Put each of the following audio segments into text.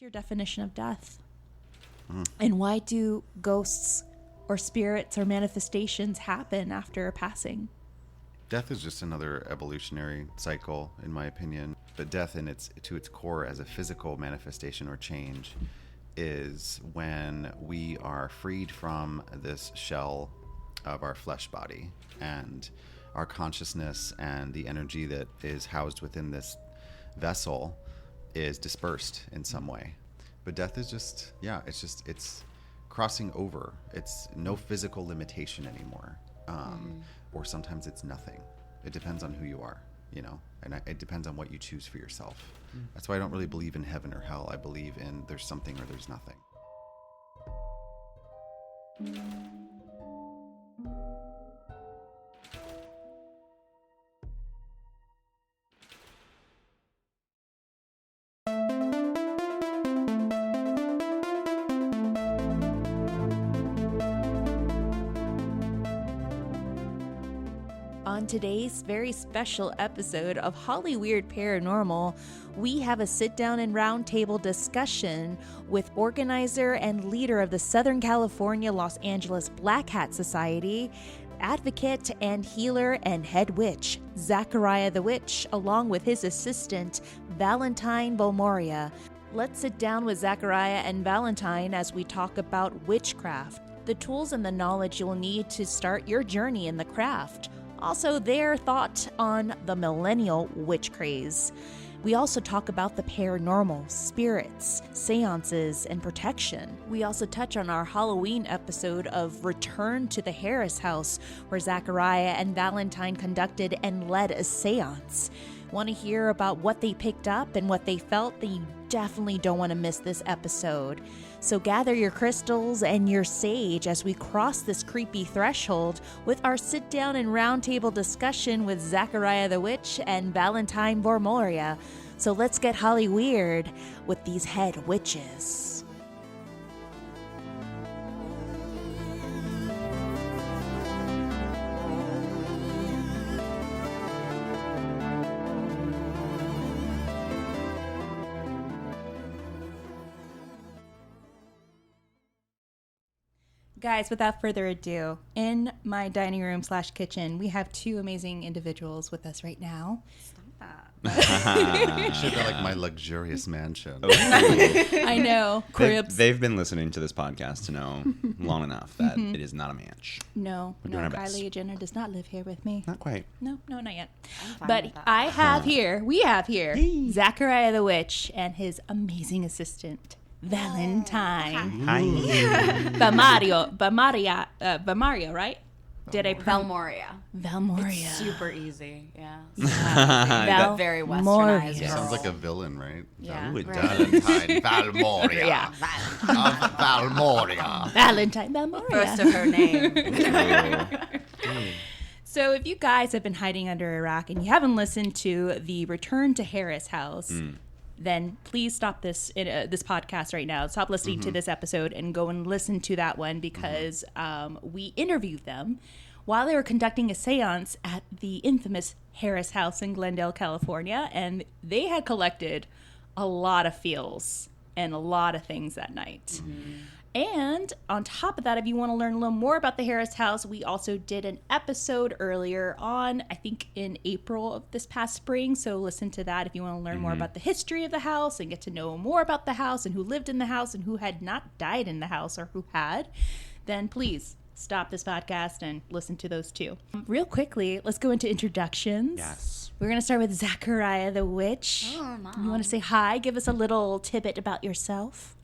your definition of death? And why do ghosts or spirits or manifestations happen after a passing? Death is just another evolutionary cycle, in my opinion. But death to its core as a physical manifestation or change is when we are freed from this shell of our flesh body, and our consciousness and the energy that is housed within this vessel is dispersed in some way. But death is just, it's crossing over. It's no physical limitation anymore. Or sometimes it's nothing. It depends on who you are, and it depends on what you choose for yourself. That's why I don't really believe in heaven or hell. I believe in there's something or there's nothing. On today's very special episode of Holly Weird Paranormal, we have a sit-down and roundtable discussion with organizer and leader of the Southern California Los Angeles Black Hat Society, advocate and healer and head witch, Zachariah the Witch, along with his assistant, Valentine Valmoria. Let's sit down with Zachariah and Valentine as we talk about witchcraft, the tools and the knowledge you'll need to start your journey in the craft. Also, their thought on the millennial witch craze. We also talk about the paranormal, spirits, seances, and protection. We also touch on our Halloween episode of Return to the Harris House, where Zachariah and Valentine conducted and led a seance. Want to hear about what they picked up and what they felt? Then you definitely don't want to miss this episode. So gather your crystals and your sage as we cross this creepy threshold with our sit-down and roundtable discussion with Zachariah the Witch and Valentine Valmoria. So let's get Holly Weird with these head witches. Guys, without further ado, in my dining room / kitchen, we have two amazing individuals with us right now. Stop It should be like my luxurious mansion. I know. Cribs. They've been listening to this podcast to know long enough that it is not a manch. No, doing our best. Kylie Jenner does not live here with me. Not quite. No, not yet. I'm fine But with that. we have here, Zachariah the Witch and his amazing assistant, Valentine. Hi. Valmoria, right? Did I Valmoria. Valmoria. Super easy, yeah. Val- Very Moria. westernized. Sounds girl. like a villain, right? Yeah. Ooh, it Right. does. Valentine Valmoria. Yeah. Of Valmoria. Valentine Valmoria. First of her name. So if you guys have been hiding under a rock and you haven't listened to the Return to Harris House, then please stop this podcast right now. Stop listening to this episode and go and listen to that one because we interviewed them while they were conducting a seance at the infamous Harris House in Glendale, California. And they had collected a lot of feels and a lot of things that night. And on top of that, if you want to learn a little more about the Harris House, we also did an episode earlier on, I think in April of this past spring. So listen to that if you want to learn more about the history of the house and get to know more about the house and who lived in the house and who had not died in the house or who had. Then please stop this podcast and listen to those two. Real quickly, let's go into introductions. Yes. We're going to start with Zachariah the Witch. Oh, Mom. You want to say hi? Give us a little tidbit about yourself.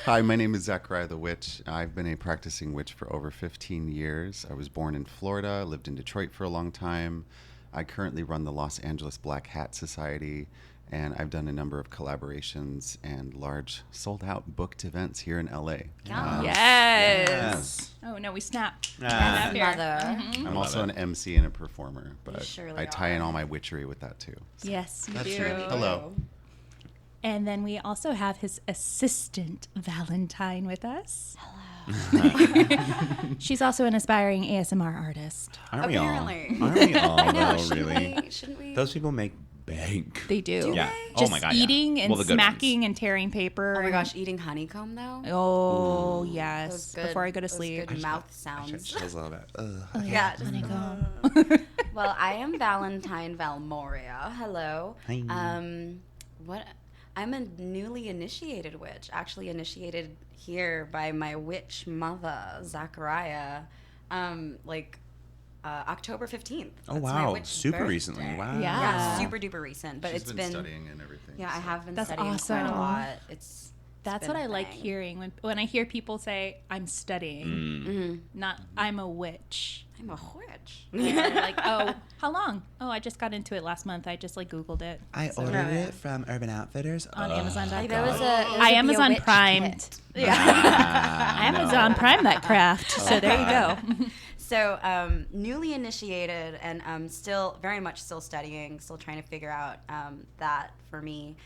Hi, my name is Zachariah the Witch. I've been a practicing witch for over 15 years. I was born in Florida, lived in Detroit for a long time. I currently run the Los Angeles Black Hat Society, and I've done a number of collaborations and large sold-out booked events here in LA. Yes. Oh, no, we snapped. Ah. Mother. I'm also an MC and a performer, but surely I tie in are. all my witchery with that too. So Yes, you that's do. true. Hello. And then we also have his assistant, Valentine, with us. She's also an aspiring ASMR artist. Aren't we all? Apparently. Aren't we all, I know, though, really? shouldn't we? Those people make bank. They do. Yeah. Just Oh my God. eating yeah. and Well, the good smacking and tearing paper. Oh my and- gosh, eating honeycomb though. Oh, Those yes. good- Before I go to those sleep. good mouth I sounds. just chills a little bit. Ugh. Oh, Yeah. honeycomb. Well, I am Valentine Valmoria. Hello. Hi. What? I'm a newly initiated witch. Actually, initiated here by my witch mother, Zachariah. October 15th. Oh, That's my wow. witch Super birthday. recently. Wow. Yeah. Yeah, super duper recent. But She's it's been studying and everything. Yeah, I so. have been That's studying quite awesome. a lot. It's That's been what a I like thing. hearing when I hear people say, I'm studying, Mhm. not I'm a witch. I'm a witch. They're like, oh, how long? Oh, I just got into it last month. I just like Googled it. I So- ordered it from Urban Outfitters On Amazon.com. Like, that was a I Amazon Prime. Ah, Amazon no. Prime that craft. So there you go. So, newly initiated and still very much still studying, still trying to figure out that for me.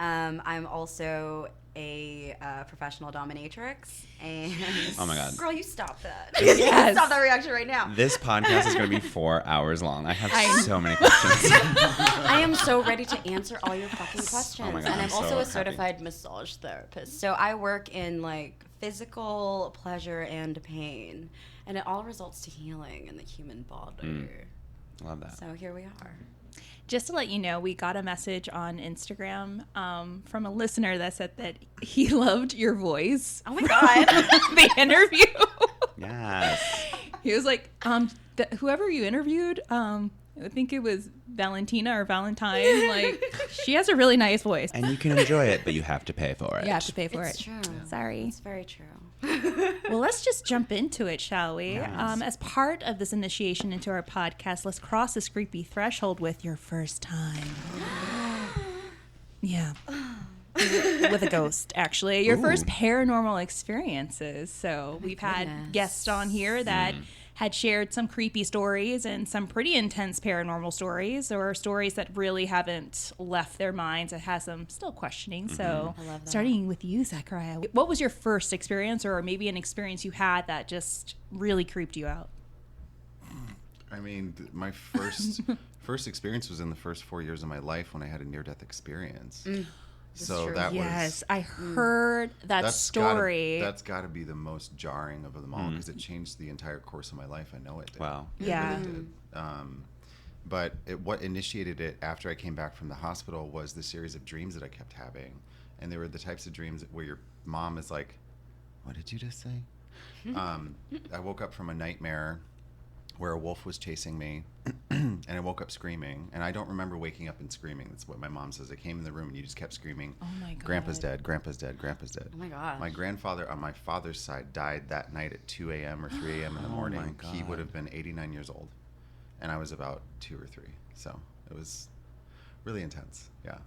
I'm also a professional dominatrix. And Oh my God. Girl, you stop that. Yes. Stop that reaction right now. This podcast is going to be 4 hours long. I have I- so many questions. I am so ready to answer all your fucking questions. Oh my God, and I'm I'm also so a happy. certified massage therapist. So I work in like physical pleasure and pain. And it all results to healing in the human body. Love that. So here we are. Just to let you know, we got a message on Instagram from a listener that said that he loved your voice. Oh my God. The interview. Yes. He was like, whoever you interviewed, I think it was Valentina or Valentine. Like, she has a really nice voice. And you can enjoy it, but you have to pay for it. You have to pay for It's it. true. Sorry. It's very true. Well, let's just jump into it, shall we? Yes. As part of this initiation into our podcast, let's cross this creepy threshold with your first time. Yeah. With a ghost, actually. Your Ooh. first paranormal experiences. So we've had goodness. guests on here that had shared some creepy stories and some pretty intense paranormal stories, or stories that really haven't left their minds. It has them still questioning. So I love that. starting with you, Zachariah, what was your first experience, or maybe an experience you had that just really creeped you out? I mean, my first experience was in the first 4 years of my life when I had a near-death experience. So true. that Yes, was I heard that story. That's got to be the most jarring of them all because it changed the entire course of my life. I know it did. Wow. It Yeah. really did. But what initiated it after I came back from the hospital was the series of dreams that I kept having, and they were the types of dreams where your mom is like, "What did you just say?" I woke up from a nightmare where a wolf was chasing me, and I woke up screaming. And I don't remember waking up and screaming. That's what my mom says. I came in the room and you just kept screaming, Oh my God. "Grandpa's dead, Grandpa's dead, Grandpa's dead." Oh my God. My grandfather on my father's side died that night at 2 a.m. or 3 a.m. in the Oh morning. my He God. would have been 89 years old, and I was about 2 or 3. So it was really intense, yeah.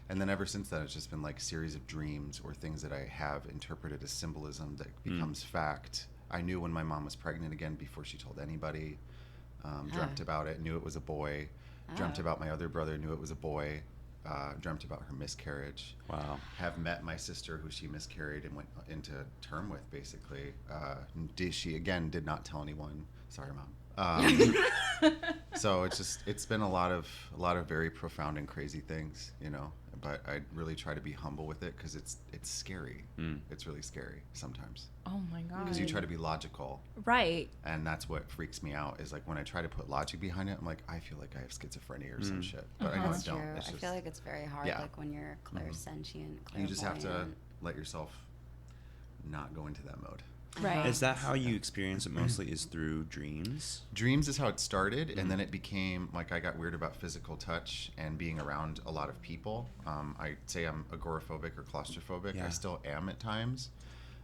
And then ever since then, it's just been like series of dreams or things that I have interpreted as symbolism that becomes fact. I knew when my mom was pregnant again before she told anybody. Dreamt about it, knew it was a boy. Dreamt about my other brother, knew it was a boy. Dreamt about her miscarriage. Wow. Have met my sister who she miscarried and went into term with, basically. She again did not tell anyone. Sorry, Mom. So it's been a lot of very profound and crazy things, you know. But I really try to be humble with it because it's scary. It's really scary sometimes Oh my God. because you try to be logical, Right. and that's what freaks me out. Is like when I try to put logic behind it, I'm like, I feel like I have schizophrenia or some shit, but I know I That's don't. true. It's I just, feel like it's very hard, yeah. like when you're clairsentient, you just have to clairvoyant. let yourself not go into that mode. Right. Is that how you experience it mostly is through dreams? Dreams is how it started, and then it became like I got weird about physical touch and being around a lot of people. I say I'm agoraphobic or claustrophobic. Yeah. I still am at times,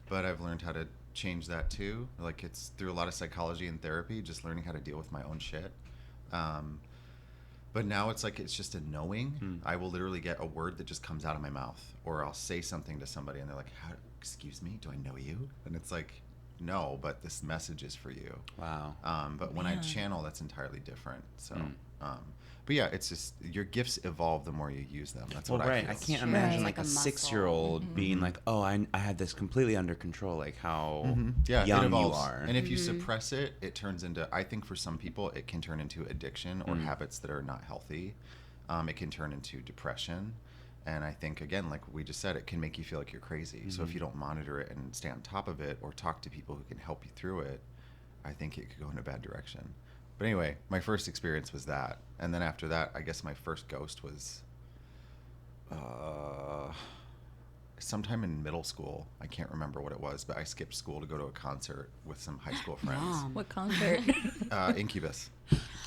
but I've learned how to change that too. Like it's through a lot of psychology and therapy, just learning how to deal with my own shit. But now it's like it's just a knowing. I will literally get a word that just comes out of my mouth, or I'll say something to somebody, and they're like, "Excuse me, do I know you?" And it's like, no, but this message is for you. Wow. But when I channel, that's entirely different. So, but yeah, it's just your gifts evolve the more you use them. That's Well, what right. I I feel. can't Sure. imagine It's like like a a muscle. 6-year-old being like, "Oh, I had this completely under control." Like how Yeah, it young you evolves. are. And if you suppress it, it turns into. I think for some people, it can turn into addiction or habits that are not healthy. It can turn into depression. And I think, again, like we just said, it can make you feel like you're crazy. So if you don't monitor it and stay on top of it or talk to people who can help you through it, I think it could go in a bad direction. But anyway, my first experience was that. And then after that, I guess my first ghost was sometime in middle school. I can't remember what it was, but I skipped school to go to a concert with some high school friends. What concert? Incubus.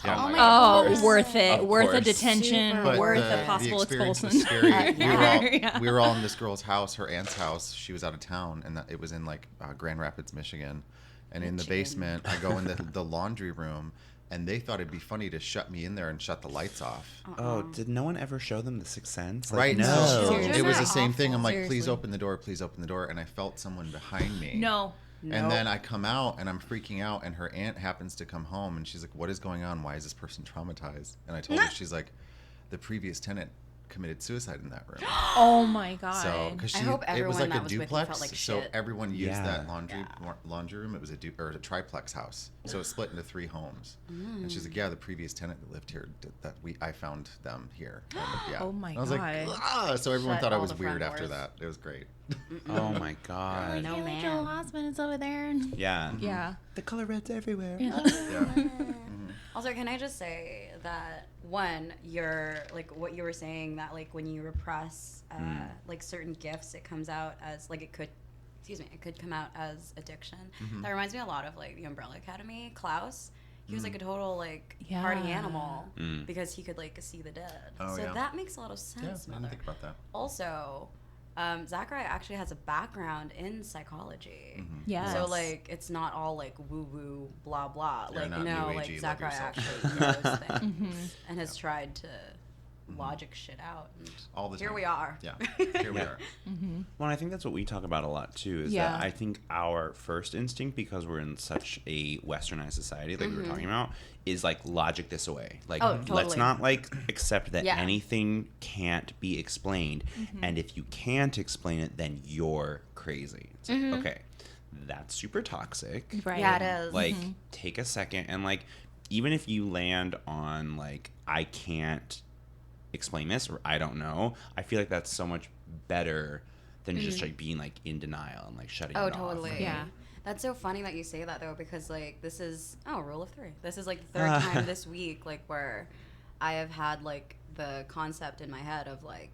Yeah, Oh my Oh, course. worth it. Of Worth a course. detention. Super Worth the a possible experience was expulsion. scary. We were all in this girl's house, her aunt's house. She was out of town, and it was in like Grand Rapids, Michigan. And in the basement, I go in the laundry room, and they thought it'd be funny to shut me in there and shut the lights off. Oh, did no one ever show them The Sixth Sense? Like, Right? No. So Seriously. it was the Isn't that same thing. I'm awful? like, please Seriously. open the door, please open the door. And I felt someone behind me. No. And then I come out and I'm freaking out, and her aunt happens to come home, and she's like, what is going on? Why is this person traumatized? And I told her, she's like, the previous tenant committed suicide in that room. Oh my god. So, because I hope it was everyone like that a was with you duplex, felt like so shit. everyone used Yeah. that laundry room. It was a triplex house, so it split into 3 homes. And she's like, yeah, the previous tenant that lived here I found them here. And, yeah. Oh my I was like, God. ah! So everyone Shut thought I all was the front weird after doors. that. It was great. Oh my god. No, Your man. husband is over there. Yeah. Yeah. The color red's everywhere. Yeah. Also, can I just say that one, you're like what you were saying, that like when you repress like certain gifts, it comes out as like it could come out as addiction. That reminds me a lot of like the Umbrella Academy. Klaus, he was like a total like party Yeah. animal because he could like see the dead. Oh, so yeah. that makes a lot of Yeah, sense. I Mother. didn't think about that. Also, Zachariah actually has a background in psychology. Yes. So like it's not all like woo woo blah blah. Yeah, like not no, new like agey, love Zachariah yourself. actually knows things and has tried to logic shit out. And All the here time. we are. Yeah. Here we are. Well, I think that's what we talk about a lot too. Is Yeah. that I think our first instinct, because we're in such a westernized society, like we were talking about, is like logic this away. Like, Oh, let's totally. not like accept that Yeah. anything can't be explained, and if you can't explain it, then you're crazy. It's like, okay, that's super toxic. Right. Yeah, it is. Like, take a second and like, even if you land on like, I can't explain this or I don't know, I feel like that's so much better than just like being like in denial and like shutting Oh, it off. totally. Yeah. That's so funny that you say that though, because like this is rule of 3. This is like the third time this week like where I have had like the concept in my head of like,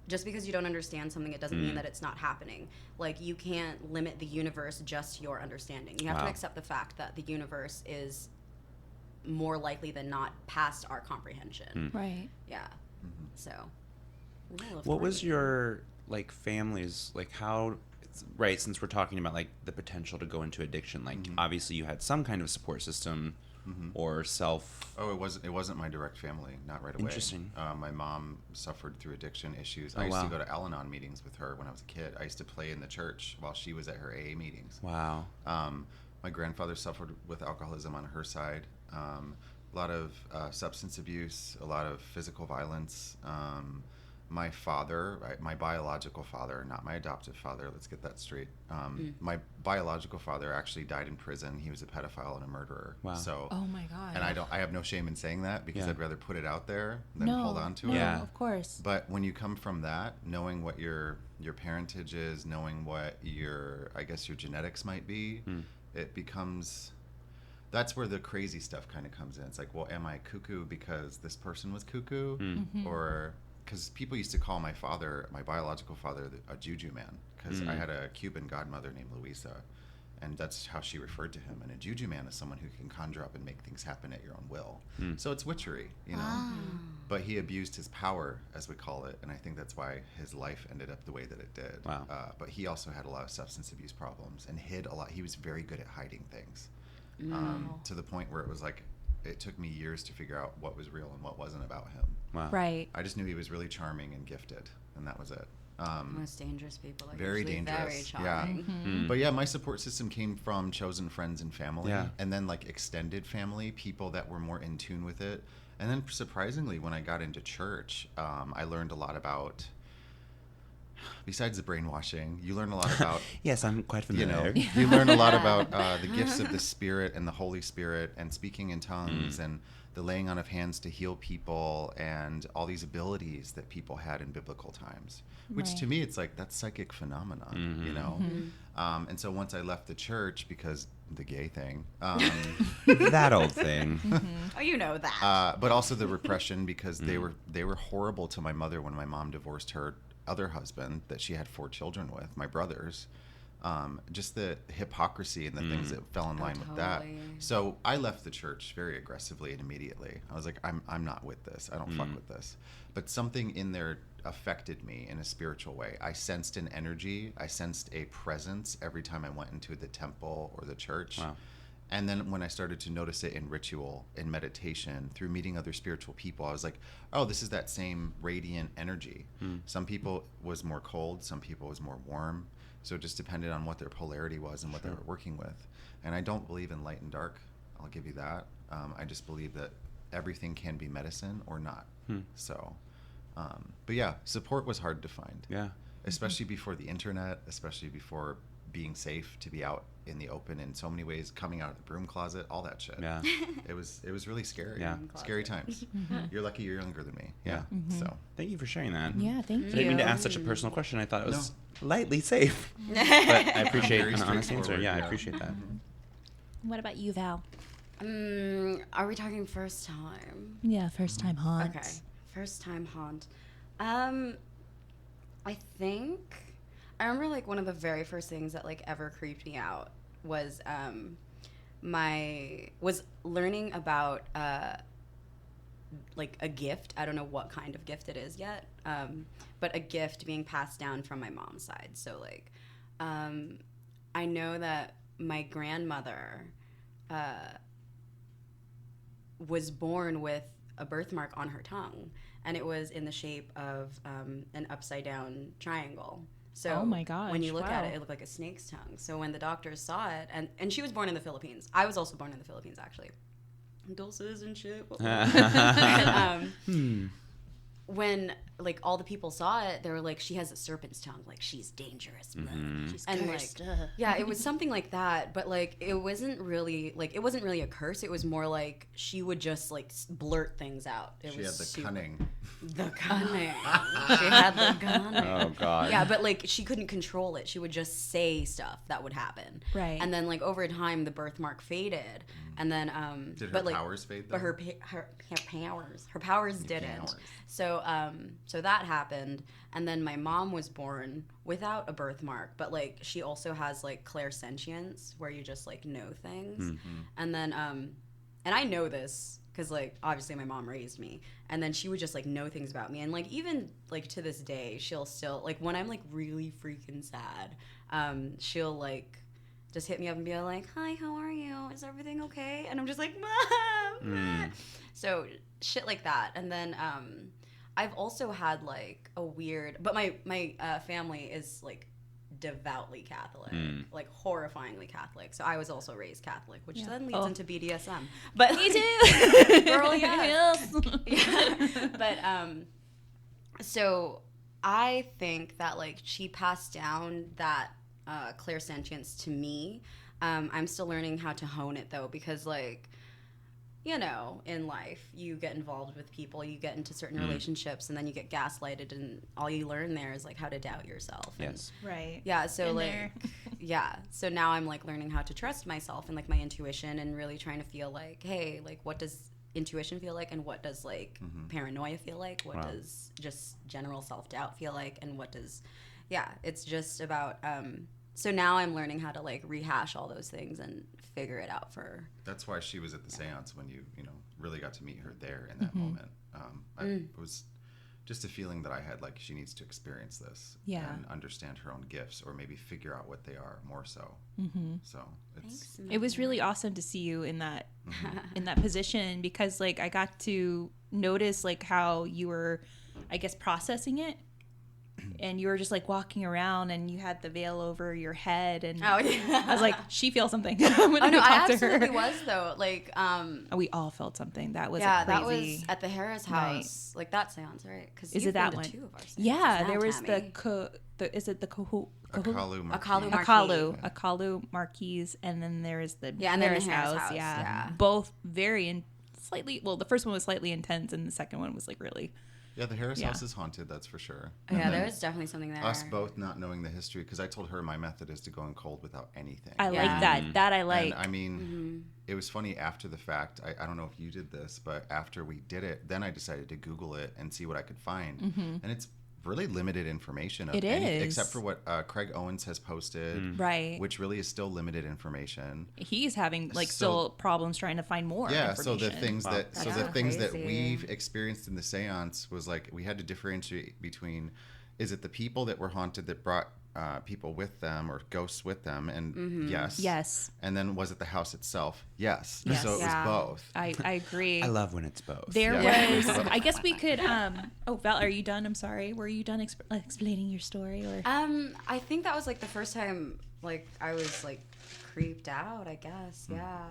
just because you don't understand something, it doesn't mean that it's not happening. Like you can't limit the universe just to your understanding. You have to Wow. accept the fact that the universe is more likely than not past our comprehension. Right. Yeah. So. Rule of What was 3. your like family's like how right, since we're talking about like the potential to go into addiction, like obviously you had some kind of support system or self. Oh, it wasn't my direct family, not right away. Interesting. My mom suffered through addiction issues. Oh, I used wow. to go to Al-Anon meetings with her when I was a kid. I used to play in the church while she was at her AA meetings. Wow. My grandfather suffered with alcoholism on her side. A lot of substance abuse, a lot of physical violence. My father, my biological father, not my adoptive father, let's get that straight. My biological father actually died in prison. He was a pedophile and a murderer. Wow. So, Oh my god. and I have no shame in saying that because Yeah. I'd rather put it out there than no, hold on to no, it. Yeah. of course. But when you come from that, knowing what your parentage is, knowing what your genetics might be, it becomes, that's where the crazy stuff kind of comes in. It's like, well, am I cuckoo because this person was cuckoo? Or because people used to call my biological father, a juju man, because I had a Cuban godmother named Luisa, and that's how she referred to him. And a juju man is someone who can conjure up and make things happen at your own will. So it's witchery, you know. But he abused his power, as we call it, and I think that's why his life ended up the way that it did. Wow. But he also had a lot of substance abuse problems and hid a lot. He was very good at hiding things, to the point where it was like, it took me years to figure out what was real and what wasn't about him. Wow. Right. I just knew he was really charming and gifted, and that was it. Most dangerous people are Very usually dangerous. very Yeah. charming. But yeah, my support system came from chosen friends and family, Yeah. and then like extended family, people that were more in tune with it. And then surprisingly, when I got into church, I learned a lot about besides the brainwashing, you learn a lot about, Yes, I'm quite familiar. you learn a lot about the gifts of the Spirit and the Holy Spirit and speaking in tongues and the laying on of hands to heal people and all these abilities that people had in biblical times, which to me, it's like, that's psychic phenomena, you know? And so once I left the church, because the gay thing, That old thing. Oh, you know that. but also the repression, because they were horrible to my mother when my mom divorced her other husband that she had 4 children with, my brothers. Just the hypocrisy and the things that fell in line with that. Totally. So I left the church very aggressively and immediately. I was like, I'm not with this. I don't fuck with this. But something in there affected me in a spiritual way. I sensed an energy. I sensed a presence every time I went into the temple or the church. Wow. And then when I started to notice it in ritual, in meditation, through meeting other spiritual people, I was like, oh, this is that same radiant energy. Some people was more cold, some people was more warm. So it just depended on what their polarity was and what they were working with. And I don't believe in light and dark. I'll give you that. I just believe that everything can be medicine or not. So, but yeah, support was hard to find. Yeah. Especially before the internet, especially before being safe to be out in the open in so many ways, coming out of the broom closet, all that shit. Yeah. It was really scary. Yeah. Scary times. You're lucky you're younger than me. Yeah. So Thank you for sharing that. Yeah, thank I didn't mean you. to ask such a personal question. I thought it was lightly safe. But I appreciate Very an honest answer. straightforward, Yeah, I yeah. appreciate that. What about you, Val? Are we talking first time? Yeah, first time haunt. Okay, first time haunt. I think I remember like one of the very first things that like ever creeped me out was was learning about like a gift. I don't know what kind of gift it is yet, but a gift being passed down from my mom's side. So like I know that my grandmother was born with a birthmark on her tongue, and it was in the shape of an upside down triangle. So Oh my gosh, when you look at wow. it, it looked like a snake's tongue. So when the doctors saw it, and she was born in the Philippines. I was also born in the Philippines, actually. Dulces and shit. When like all the people saw it, they were like, she has a serpent's tongue, like she's dangerous. She's And cursed. like, yeah, it was something like that, but like it wasn't really a curse. It was more like she would just like blurt things out. It she was had the super- cunning. The cunning. She had the cunning. Oh, God. Yeah, but like she couldn't control it. She would just say stuff that would happen. Right. And then like over time the birthmark faded, and then Did her but, like, powers fade, But though? her powers didn't. powers. So so that happened, and then my mom was born without a birthmark, but like she also has like clairsentience where you just like know things. And then and I know this because like obviously my mom raised me, and then she would just like know things about me, and like even like to this day she'll still like when I'm like really freaking sad, she'll like just hit me up and be like, hi, how are you, is everything okay? And I'm just like, Mom. So shit like that. And then I've also had like a weird, but my family is like devoutly Catholic, like horrifyingly Catholic. So I was also raised Catholic, which then leads into BDSM. But Me too. girl, yes. Yeah. But so I think that like she passed down that clairsentience to me. I'm still learning how to hone it though, because like, you know, in life you get involved with people, you get into certain relationships, and then you get gaslighted, and all you learn there is like how to doubt yourself. Yes. Right. Yeah, so Been like there. yeah, so now I'm like learning how to trust myself and like my intuition, and really trying to feel like, hey, like what does intuition feel like, and what does like paranoia feel like, what does just general self-doubt feel like, and what does it's just about so now I'm learning how to like rehash all those things and figure it out for. That's why she was at the seance when you really got to meet her there in that moment. It was just a feeling that I had, like, she needs to experience this and understand her own gifts, or maybe figure out what they are more so. So it's It was really awesome to see you in that in that position, because like I got to notice like how you were, I guess, processing it and you were just like walking around and you had the veil over your head, and Oh yeah. I was like, she feels something. Oh no, I talked to absolutely her. was though. Like We all felt something. That was yeah, a that crazy was at the Harris house. Like that seance, right? Because Is it that one? 2 of our seances Yeah, now, there was Tammy. is it the Kahu? Akalu Marquis. Akalu Marquis. Akalu Marquis, and then there is the and then Harris the Harris house. house, yeah. Both very slightly. Well, the first one was slightly intense, and the second one was like really. Yeah, the Harris Yeah. house is haunted, that's for sure. Oh, yeah, And there then is definitely something there. us both not knowing the history, because I told her my method is to go in cold without anything. I Yeah. like that. That I like. And I mean, it was funny after the fact. I don't know if you did this, but after we did it, then I decided to Google it and see what I could find. And it's really limited information. It is. Except for what Craig Owens has posted. Right. Which really is still limited information. He's having like So- still problems trying to find more. Yeah, so the information. things that That's the so things that crazy. we've experienced in the seance was like we had to differentiate between, is it the people that were haunted that brought people with them or ghosts with them, and yes, and then was it the house itself? Yes. Yes. So it Yeah. was both. I agree. I love when it's both. There Yeah. was. I guess we could. Oh, Val, are you done? I'm sorry. Were you done explaining your story? Or I think that was like the first time like I was like creeped out, I guess. Yeah.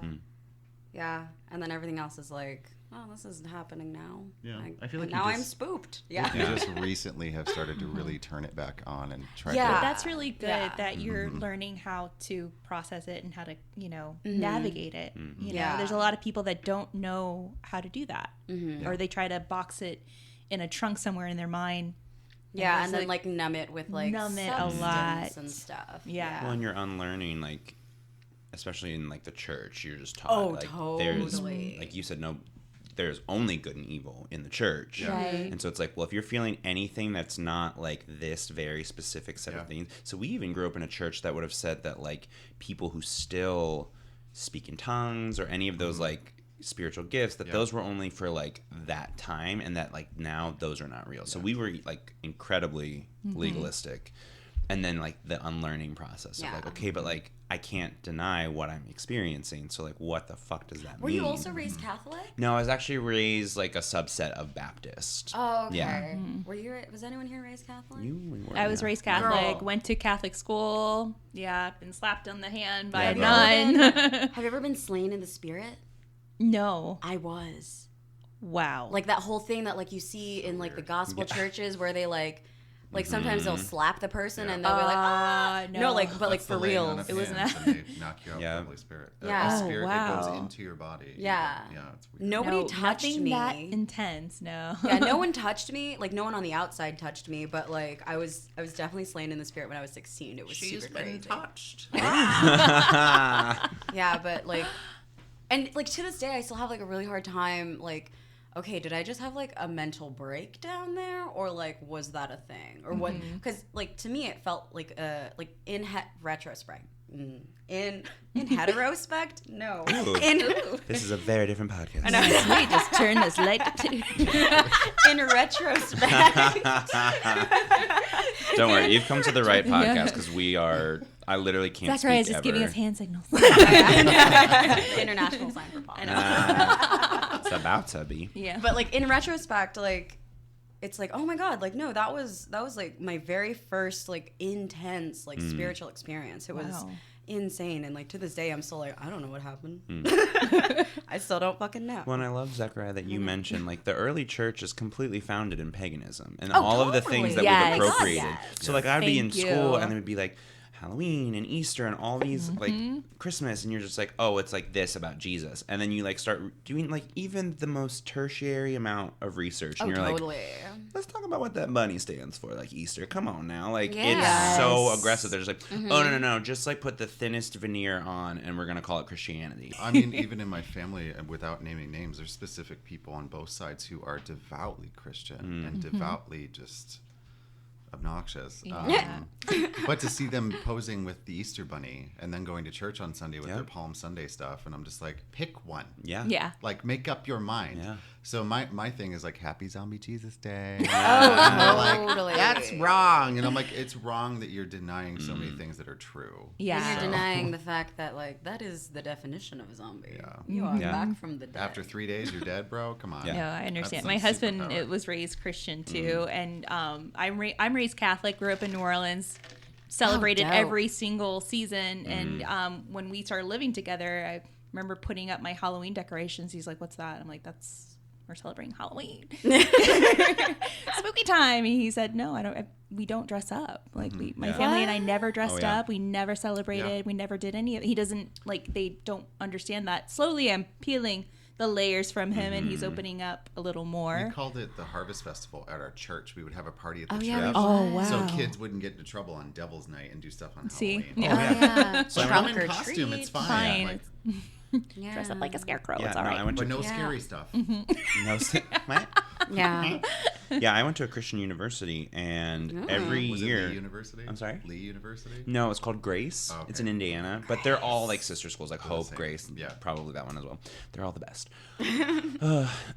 Yeah. And then everything else is like, oh, this is happening now. Yeah. Like, I feel like and you now I'm just- spooked. Yeah. You just recently have started to really turn it back on and try Yeah. But to. that's really good Yeah. that you're learning how to process it and how to, navigate it. You know, Yeah. there's a lot of people that don't know how to do that, or they try to box it in a trunk somewhere in their mind. Yeah, it's and then like numb it with like numb it a substance lot. and stuff. Yeah. When you're unlearning, like, especially in like the church, you're just taught Oh, like there's totally. like you said, no, there's only good and evil in the church. Right. And so it's like, well, if you're feeling anything that's not like this very specific set of things. So we even grew up in a church that would have said that like people who still speak in tongues or any of those like spiritual gifts, that those were only for like that time, and that like now those are not real. So we were like incredibly legalistic. And then like the unlearning process of like, okay, but like I can't deny what I'm experiencing. So like, what the fuck does that Were mean? you also raised Catholic? No, I was actually raised like a subset of Baptist. Oh, okay. Yeah. Were you? Was anyone here raised Catholic? You were, I was yeah. raised Catholic, Girl. went to Catholic school. Yeah, been slapped on the hand by a Yeah, nun. Have you ever been slain in the spirit? No. I was. Wow. Like that whole thing that like you see in like the gospel churches where they like sometimes they'll slap the person and they'll be like, no, like but like That's for the laying on real. of It wasn't hands that. and they knock you out Yeah. with the Holy Spirit. Yeah. A Oh, spirit, it wow. goes into your body. Yeah. Yeah, it's weird. Nobody No, touched nothing me. that intense. No. Yeah, no one touched me. Like no one on the outside touched me, but like I was definitely slain in the spirit when I was 16. It was super crazy. touched. Yeah, but like, and like to this day, I still have like a really hard time. Like, okay, did I just have like a mental breakdown there, or like was that a thing, or what? Because like to me, it felt like in retrospect. In heterospect, no. Ooh. This is a very different podcast. We just turn this light. In retrospect, Don't worry, you've come to the right podcast Yeah. because we are. I literally can't Zachariah is speak just ever. giving us hand signals. international sign for Paul. It's about to be. Yeah. But like in retrospect, like it's like, oh my god, like no, that was like my very first like intense like spiritual experience. It was Wow. insane, and like to this day, I'm still like, I don't know what happened. I still don't fucking know. Well, and I love, Zachariah, that you mentioned like the early church is completely founded in paganism and Oh, all of the totally. things that Yes. we've appropriated. Yes. So like I'd be in Thank school you. and they would be like Halloween and Easter and all these like Christmas, and you're just like, oh, it's like this about Jesus, and then you like start doing like even the most tertiary amount of research, and Oh, you're totally. like, let's talk about what that bunny stands for, like Easter. Come on now, like Yes. it's so aggressive. They're just like, oh no, just like put the thinnest veneer on, and we're gonna call it Christianity. I mean, even in my family, without naming names, there's specific people on both sides who are devoutly Christian and devoutly just obnoxious. Yeah. But to see them posing with the Easter bunny and then going to church on Sunday with Yeah. their Palm Sunday stuff, and I'm just like, pick one. Yeah. Yeah. Like, make up your mind. Yeah. So my thing is like Happy Zombie Jesus Day. Oh, totally. That's wrong. And I'm like, it's wrong that you're denying so many things that are true. Yeah. And you're denying the fact that like that is the definition of a zombie. Yeah. You are back from the dead. After 3 days, you're dead, bro. Come on. Yeah. No, I understand. That's My some husband superpower. was raised Christian too, and I'm raised Catholic. Grew up in New Orleans. Celebrated dope. every single season, and when we started living together, I remember putting up my Halloween decorations. He's like, "What's that?" I'm like, we're celebrating Halloween, spooky time." And he said, "No, we don't dress up. Like my family and I never dressed up. We never celebrated. Yeah. We never did any of it." He doesn't they don't understand that. Slowly, I'm peeling the layers from him, and he's opening up a little more. We called it the Harvest Festival at our church. We would have a party at the church. yeah, Oh, wow. So kids wouldn't get into trouble on Devil's Night and do stuff on See? Halloween. Yeah. So come in costume. It's fine. Fine. Like, Yeah. Dress up like a scarecrow. Yeah, It's all no, right. I went to but no scary stuff. no, what? Yeah. Yeah, I went to a Christian university, and every Was year. it Lee University? I'm sorry? Lee University? No, it's called Grace. Oh, okay. It's in Indiana, but they're all like sister schools, like Hope, same. Grace, Yeah. probably that one as well. They're all the best.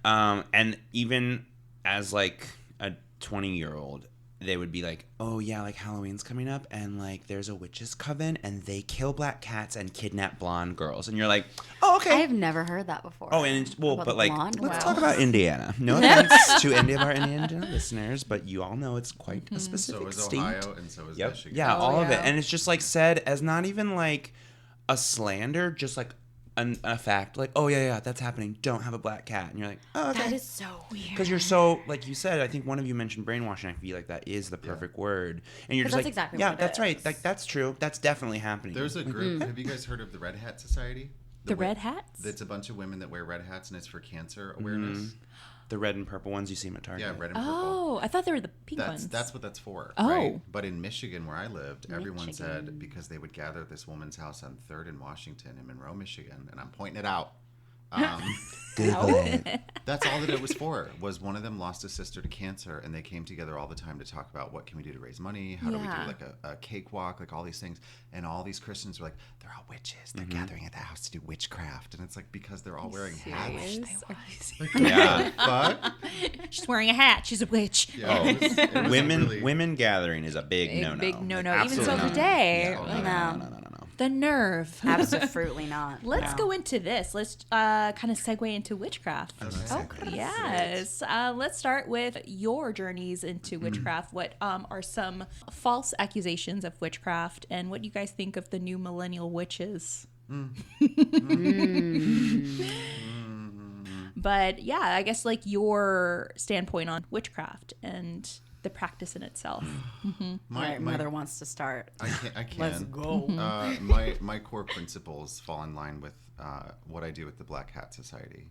And even as like a 20-year-old, they would be like, "Oh yeah, like Halloween's coming up, and like there's a witches coven, and they kill black cats and kidnap blonde girls," and you're like, "Oh okay." I've never heard that before. Oh, and well, About but the like, blonde? let's Wow. talk about Indiana. No offense to any of our Indiana listeners, but you all know it's quite a So specific is state. Ohio and so is Yep. Michigan. Yeah, Oh, all of it. yeah. And it's just like said as not even like a slander, just like a fact. Like, oh, yeah, that's happening. Don't have a black cat. And you're like, oh, okay. That is so weird. Because you're so, like you said, I think one of you mentioned brainwashing. I feel like that is the perfect word. And you're But just that's like, exactly yeah, what it that's right. is. Like, that's true. That's definitely happening. There's a group. Have you guys heard of the Red Hat Society? The Red Hats? It's a bunch of women that wear red hats, and it's for cancer awareness. the red and purple ones you see them at Target. Yeah, red and purple. Oh, I thought they were the pink ones. That's what that's for. Oh. Right? But in Michigan, where I lived, everyone said Michigan. because they would gather at this woman's house on 3rd and Washington in Monroe, Michigan, and I'm pointing it out. That's all that it was for. Was one of them lost a sister to cancer, and they came together all the time to talk about what can we do to raise money, how do we do Yeah. like a cakewalk, like all these things. And all these Christians were like, they're all witches. They're gathering at the house to do witchcraft, and it's like because they're all wearing hats. Yeah. But She's wearing a hat. She's a witch. yeah, it was Women really- gathering is a big no-no. Big no-no. Like, Even so absolutely today. not. Like, No. the nerve. Absolutely not. Let's No. go into this. Let's kind of segue into witchcraft. Yes. Let's start with your journeys into witchcraft. What are some false accusations of witchcraft, and what do you guys think of the new millennial witches? But yeah, I guess like your standpoint on witchcraft and the practice in itself. My mother wants to start. I can. Let's go. My core principles fall in line with what I do with the Black Hat Society,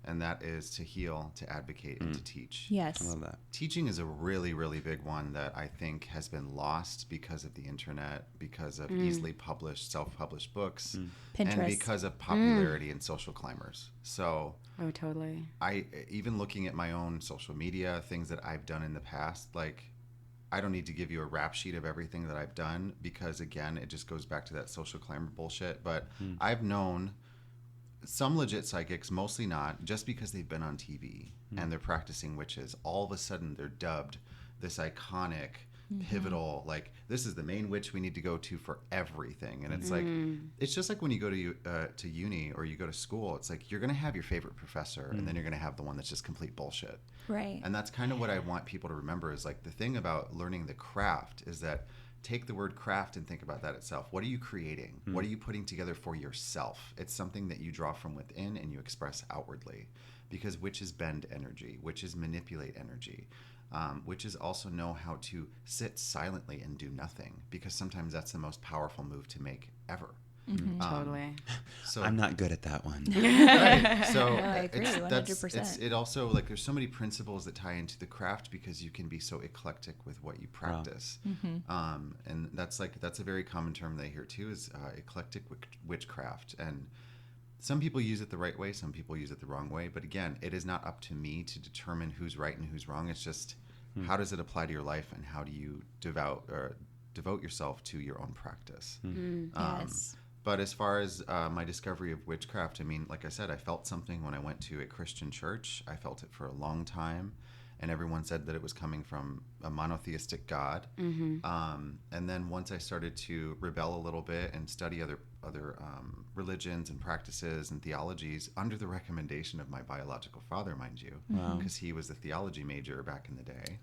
and that is to heal, to advocate, and to teach. Yes. I love that. Teaching is a really, really big one that I think has been lost because of the internet, because of easily published, self-published books, and Pinterest. because of popularity and social climbers. So Oh, totally. I even looking at my own social media, things that I've done in the past, like I don't need to give you a rap sheet of everything that I've done because again, it just goes back to that social climber bullshit. But I've known some legit psychics, mostly not, just because they've been on TV and they're practicing witches. All of a sudden, they're dubbed this iconic, pivotal, like this is the main witch we need to go to for everything. And it's like, it's just like when you go to uni or you go to school. It's like you're gonna have your favorite professor, and then you're gonna have the one that's just complete bullshit. Right. And that's kind of what I want people to remember is like the thing about learning the craft is that take the word craft and think about that itself. What are you creating? What are you putting together for yourself? It's something that you draw from within and you express outwardly, because witches bend energy, witches manipulate energy. Witches also know how to sit silently and do nothing, because sometimes that's the most powerful move to make ever. Totally. So I'm not good at that one. right. So I agree, 100%. it also like there's so many principles that tie into the craft because you can be so eclectic with what you practice. And that's a very common term that I hear too is eclectic witchcraft. And some people use it the right way, some people use it the wrong way. But again, it is not up to me to determine who's right and who's wrong. It's just how does it apply to your life and how do you devote yourself to your own practice. Yes. But as far as my discovery of witchcraft, I mean, like I said, I felt something when I went to a Christian church. I felt it for a long time, and everyone said that it was coming from a monotheistic God. And then once I started to rebel a little bit and study other religions and practices and theologies under the recommendation of my biological father, mind you, because he was a theology major back in the day.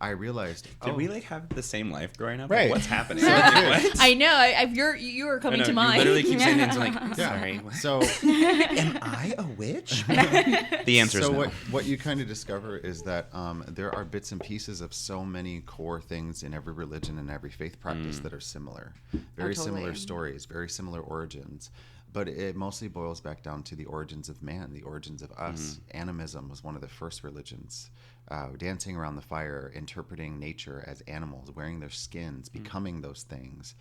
I realized. Did we like have the same life growing up? Right. Like, what's happening? What? I know. You were coming to mind. You literally keep saying things like, sorry. What? So, am I a witch? The answer is no. what you kind of discover is that there are bits and pieces of so many core things in every religion and every faith practice that are similar. Very similar stories, very similar origins. But it mostly boils back down to the origins of man, the origins of us. Animism was one of the first religions. Dancing around the fire, interpreting nature as animals, wearing their skins, becoming those things,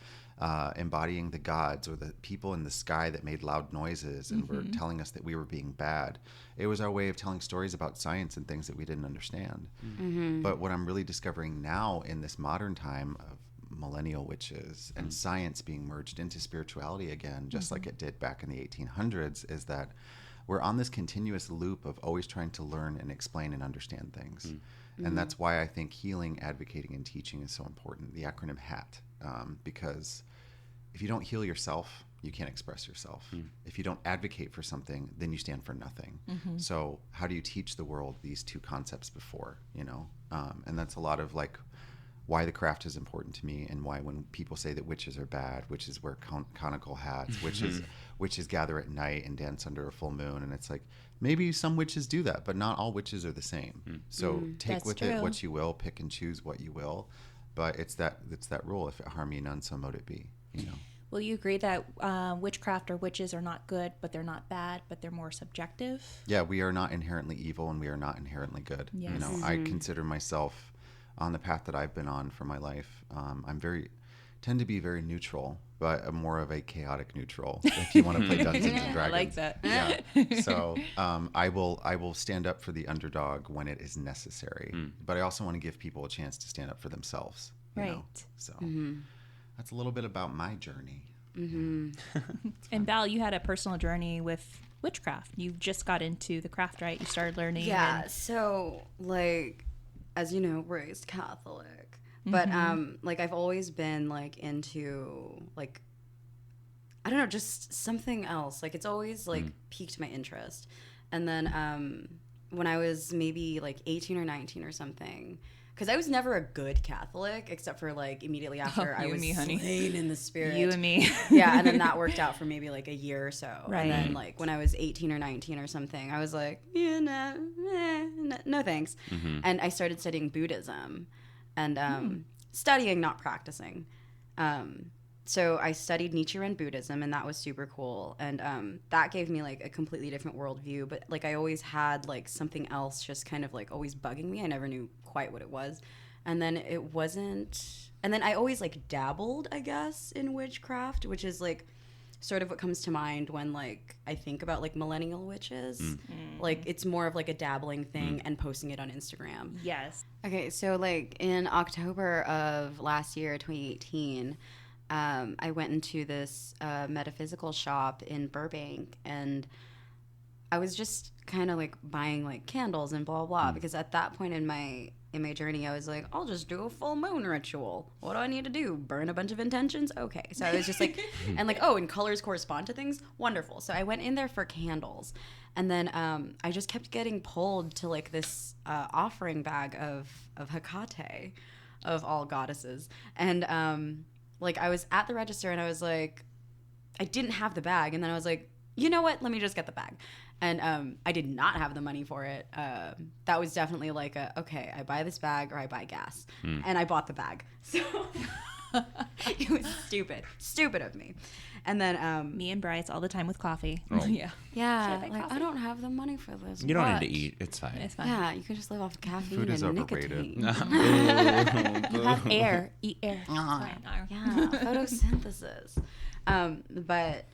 embodying the gods or the people in the sky that made loud noises and were telling us that we were being bad. It was our way of telling stories about science and things that we didn't understand. But what I'm really discovering now in this modern time of millennial witches and science being merged into spirituality again, just like it did back in the 1800s, is that we're on this continuous loop of always trying to learn and explain and understand things. And that's why I think healing, advocating, and teaching is so important. The acronym HAT, because if you don't heal yourself, you can't express yourself. If you don't advocate for something, then you stand for nothing. So how do you teach the world these two concepts before, you know? And that's a lot of like why the craft is important to me, and why when people say that witches are bad, witches wear conical hats, witches gather at night and dance under a full moon, and it's like, maybe some witches do that, but not all witches are the same. So take with it what you will, pick and choose what you will, but it's that rule: if it harm you none, so mote it be. You know. Will you agree that witchcraft or witches are not good, but they're not bad, but they're more subjective? Yeah, we are not inherently evil, and we are not inherently good. Yes. You know, I consider myself on the path that I've been on for my life. Tend to be very neutral, but more of a chaotic neutral, if you want to play Dungeons and Dragons. I like that. Yeah. So I will stand up for the underdog when it is necessary, but I also want to give people a chance to stand up for themselves. You know? So that's a little bit about my journey. And Val, you had a personal journey with witchcraft. You just got into the craft, right? You started learning. Yeah. So like, as you know, raised Catholic, but like I've always been like into like, I don't know, just something else. Like it's always like piqued my interest. And then when I was maybe like 18 or 19 or something, because I was never a good Catholic, except for like immediately after I was slain in the spirit. You and me. Yeah, and then that worked out for maybe like a year or so. Right. And then like when I was 18 or 19 or something, I was like, yeah, no thanks. And I started studying Buddhism and studying, not practicing. So I studied Nichiren Buddhism, and that was super cool. And that gave me like a completely different worldview. But like I always had like something else just kind of like always bugging me. I never knew quite what it was. And then it wasn't. And then I always like dabbled, I guess, in witchcraft, which is like sort of what comes to mind when like I think about like millennial witches. Like it's more of like a dabbling thing and posting it on Instagram. Yes. Okay, so like in October of last year, 2018, I went into this metaphysical shop in Burbank, and I was just kind of like buying like candles and blah blah, because at that point in my journey, I was like, I'll just do a full moon ritual. What do I need to do? Burn a bunch of intentions? Okay. So I was just like, and like, oh, and colors correspond to things? Wonderful. So I went in there for candles, and then I just kept getting pulled to like this offering bag of Hecate, of all goddesses, and like I was at the register and I was like, I didn't have the bag, and then I was like, you know what? Let me just get the bag. And I did not have the money for it. That was definitely like okay, I buy this bag or I buy gas. And I bought the bag. So it was stupid of me. And then me and Bryce all the time with coffee. Oh. Yeah. Yeah, like I don't have the money for this. You don't need to eat. It's fine. It's fine. Yeah, you can just live off caffeine Food is and overrated. nicotine. You have air. Eat air. It's fine. Yeah, photosynthesis. But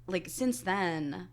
like since then,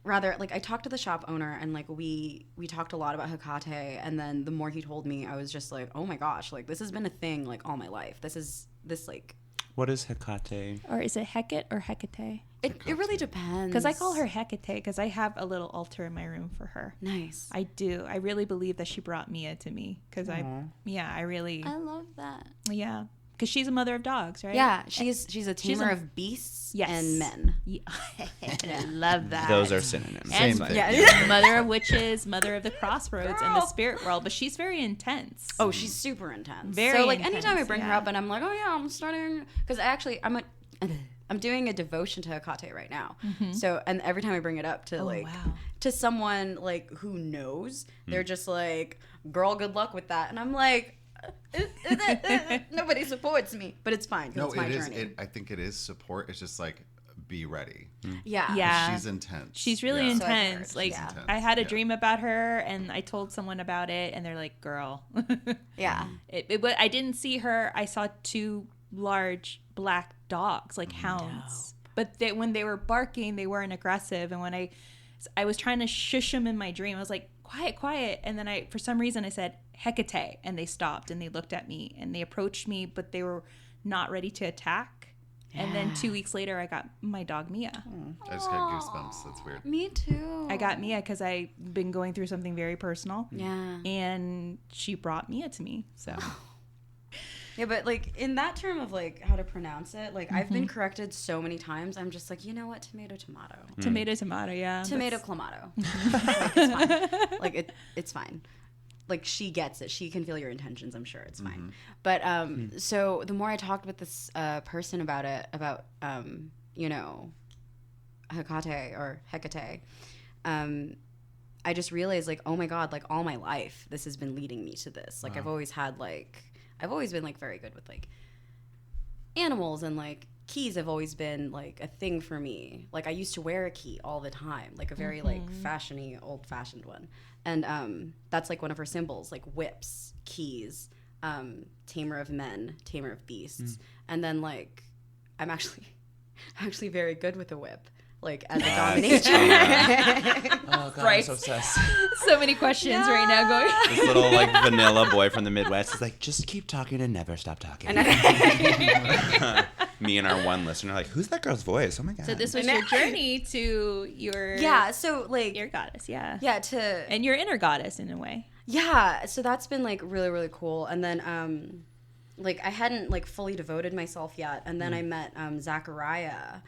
rather like I talked to the shop owner, and like we talked a lot about Hecate, and then the more he told me, I was just like, oh my gosh, like this has been a thing like all my life. This like What is Hecate? Or is it Hecate or Hecate? It really depends. Because I call her Hecate because I have a little altar in my room for her. Nice. I do. I really believe that she brought Mia to me because I love that. Yeah. Because she's a mother of dogs, right? Yeah, she's a tamer of beasts and men. Yeah. I love that. Those are synonyms. And Same thing. Yeah. mother of witches, mother of the crossroads and the spirit world, but she's very intense. Oh, she's super intense. Very so like intense, anytime I bring her yeah. up and I'm like, oh yeah, I'm starting because I'm doing a devotion to Hecate right now. So and every time I bring it up to to someone like who knows, they're just like, girl, good luck with that, and I'm like. Nobody supports me, but it's fine because it's my journey. I think it is support. It's just like, be ready. Yeah. She's intense. She's really intense. So like intense. I had a dream about her and I told someone about it and they're like, girl. Yeah. I didn't see her. I saw 2 large black dogs, like hounds. But when they were barking, they weren't aggressive. And when I was trying to shush them in my dream, I was like, quiet. And then for some reason I said, Hecate, and they stopped and they looked at me and they approached me, but they were not ready to attack. Yeah. And then 2 weeks later, I got my dog Mia. I just got goosebumps. That's weird. Me too. I got Mia because I've been going through something very personal. Yeah. And she brought Mia to me. So. Yeah, but like in that term of like how to pronounce it, like I've been corrected so many times. I'm just like, you know what? Tomato. Tomato, yeah. Tomato, clamato. Like, it's fine. Like it's fine. Like she gets it. She can feel your intentions. I'm sure it's fine. But so the more I talked with this person about it, about Hecate or Hecate, I just realized like, oh my God, like all my life this has been leading me to this. Like I've always been like very good with like animals, and like keys have always been like a thing for me. Like I used to wear a key all the time, like a very like fashiony, old-fashioned one. And that's like one of her symbols, like whips, keys, tamer of men, tamer of beasts. And then like I'm actually very good with a whip, like as a dominatrix. Oh God, Right. I'm so obsessed. So many questions right now going. This little like vanilla boy from the Midwest is like, just keep talking and never stop talking. Me and our one listener are like, who's that girl's voice? Oh my God. So this was your journey to your So like your goddess, to and your inner goddess in a way. Yeah, so that's been like really, really cool. And then like I hadn't like fully devoted myself yet, and then I met Zachariah,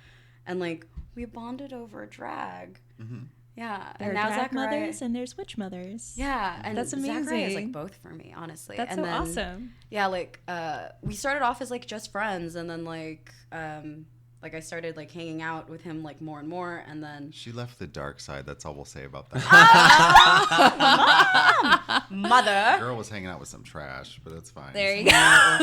and like we bonded over drag. Yeah, There and are now drag Zachariah, mothers and there's witch mothers. yeah, and That's amazing. Zachariah is like both for me, honestly. That's and so then, awesome. Yeah, like we started off as like just friends, and then like I started like hanging out with him like more and more, and then She left the dark side. That's all we'll say about that. mother. Girl was hanging out with some trash, but it's fine. There you go.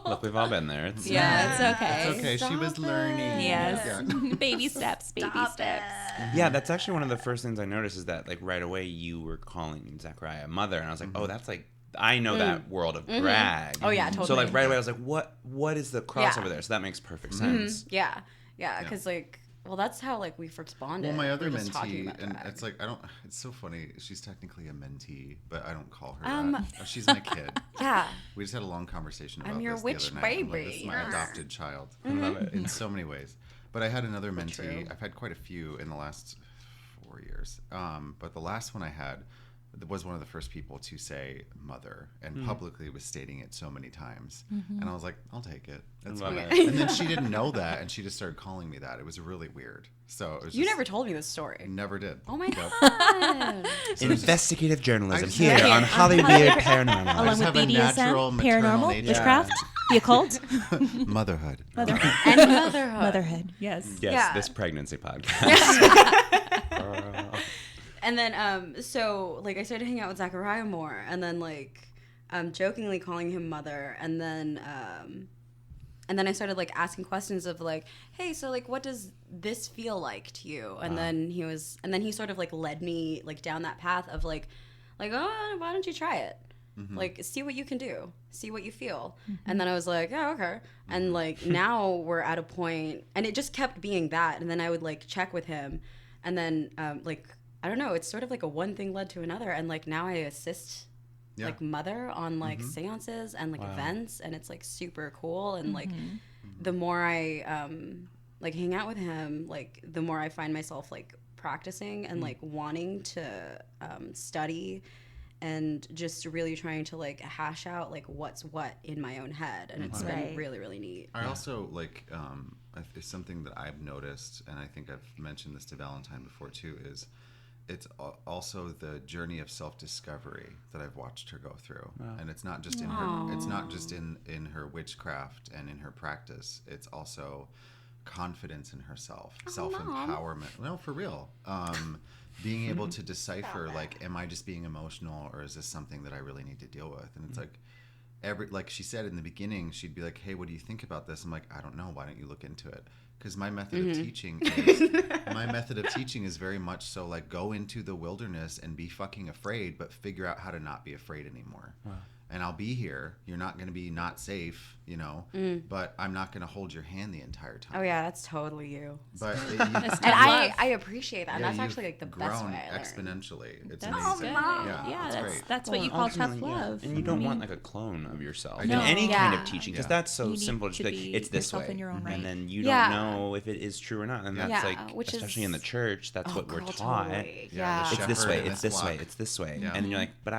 Look, we've all been there. It's It's okay. It's okay. She was learning. Yes. Yeah. Baby steps. Yeah, that's actually one of the first things I noticed is that like right away you were calling Zachariah mother, and I was like, oh, that's like I know that world of drag. Oh yeah, totally. So like right away I was like, what is the crossover there? So that makes perfect sense. Yeah, because like, well, that's how like we first bonded. Well, my other We were just talking mentee, about and drag. it's like it's so funny. She's technically a mentee, but I don't call her that. Oh, she's my kid. Yeah. We just had a long conversation about your this witch the other night. I'm like, baby. this is my adopted child. I love it. In so many ways. But I had another mentee. True. I've had quite a few in the last 4 years. But the last one I had was one of the first people to say mother and publicly was stating it so many times. And I was like, I'll take it. That's Love fine. it. And then she didn't know that, and she just started calling me that. It was really weird. So it was You just, never told me this story. never did. Oh my Nope. God. Investigative journalism I just here have- on Hollywood Paranormal. I Along just with have a BDSM, natural maternal paranormal, nature. witchcraft, the occult, Motherhood. And motherhood. motherhood. Yes. Yes, Yeah. this pregnancy podcast. And then, so, like, I started hanging out with Zachariah more, and then, like, jokingly calling him mother, and then I started, like, asking questions of, like, hey, so, like, what does this feel like to you? And then he sort of, like, led me, like, down that path of, like, oh, why don't you try it? Like, see what you can do. See what you feel. And then I was like, yeah, okay. And, like, now we're at a point, and it just kept being that, and then I would, like, check with him, and then, like, I don't know, it's sort of like a one thing led to another, and like now I assist like mother on like seances and like events, and it's like super cool, and like the more I like hang out with him, like the more I find myself like practicing and like wanting to study and just really trying to like hash out like what's what in my own head, and it's been really, really neat. I also like it's something that I've noticed, and I think I've mentioned this to Valentine before too, is it's also the journey of self-discovery that I've watched her go through. And it's not just in her witchcraft and in her practice. It's also confidence in herself, self-empowerment. No, for real. Being able to decipher, like, am I just being emotional, or is this something that I really need to deal with? And it's like she said in the beginning, she'd be like, hey, what do you think about this? I'm like, I don't know. Why don't you look into it? Because my method of teaching is very much so like, go into the wilderness and be fucking afraid, but figure out how to not be afraid anymore. Wow. And I'll be here. You're not going to be not safe, you know, but I'm not going to hold your hand the entire time. Oh yeah, that's totally you. But and I appreciate that. And that's actually like the best way I learned. Exponentially. It's that's amazing. That's what you call tough love. And you don't want like a clone of yourself in No. any kind of teaching, because that's so simple. Just like, it's this way, in your own right. and then you don't know if it is true or not. And that's like, which especially is, in the church, that's what we're taught. Totally. It's this way. It's this way. It's this way. And you're like, but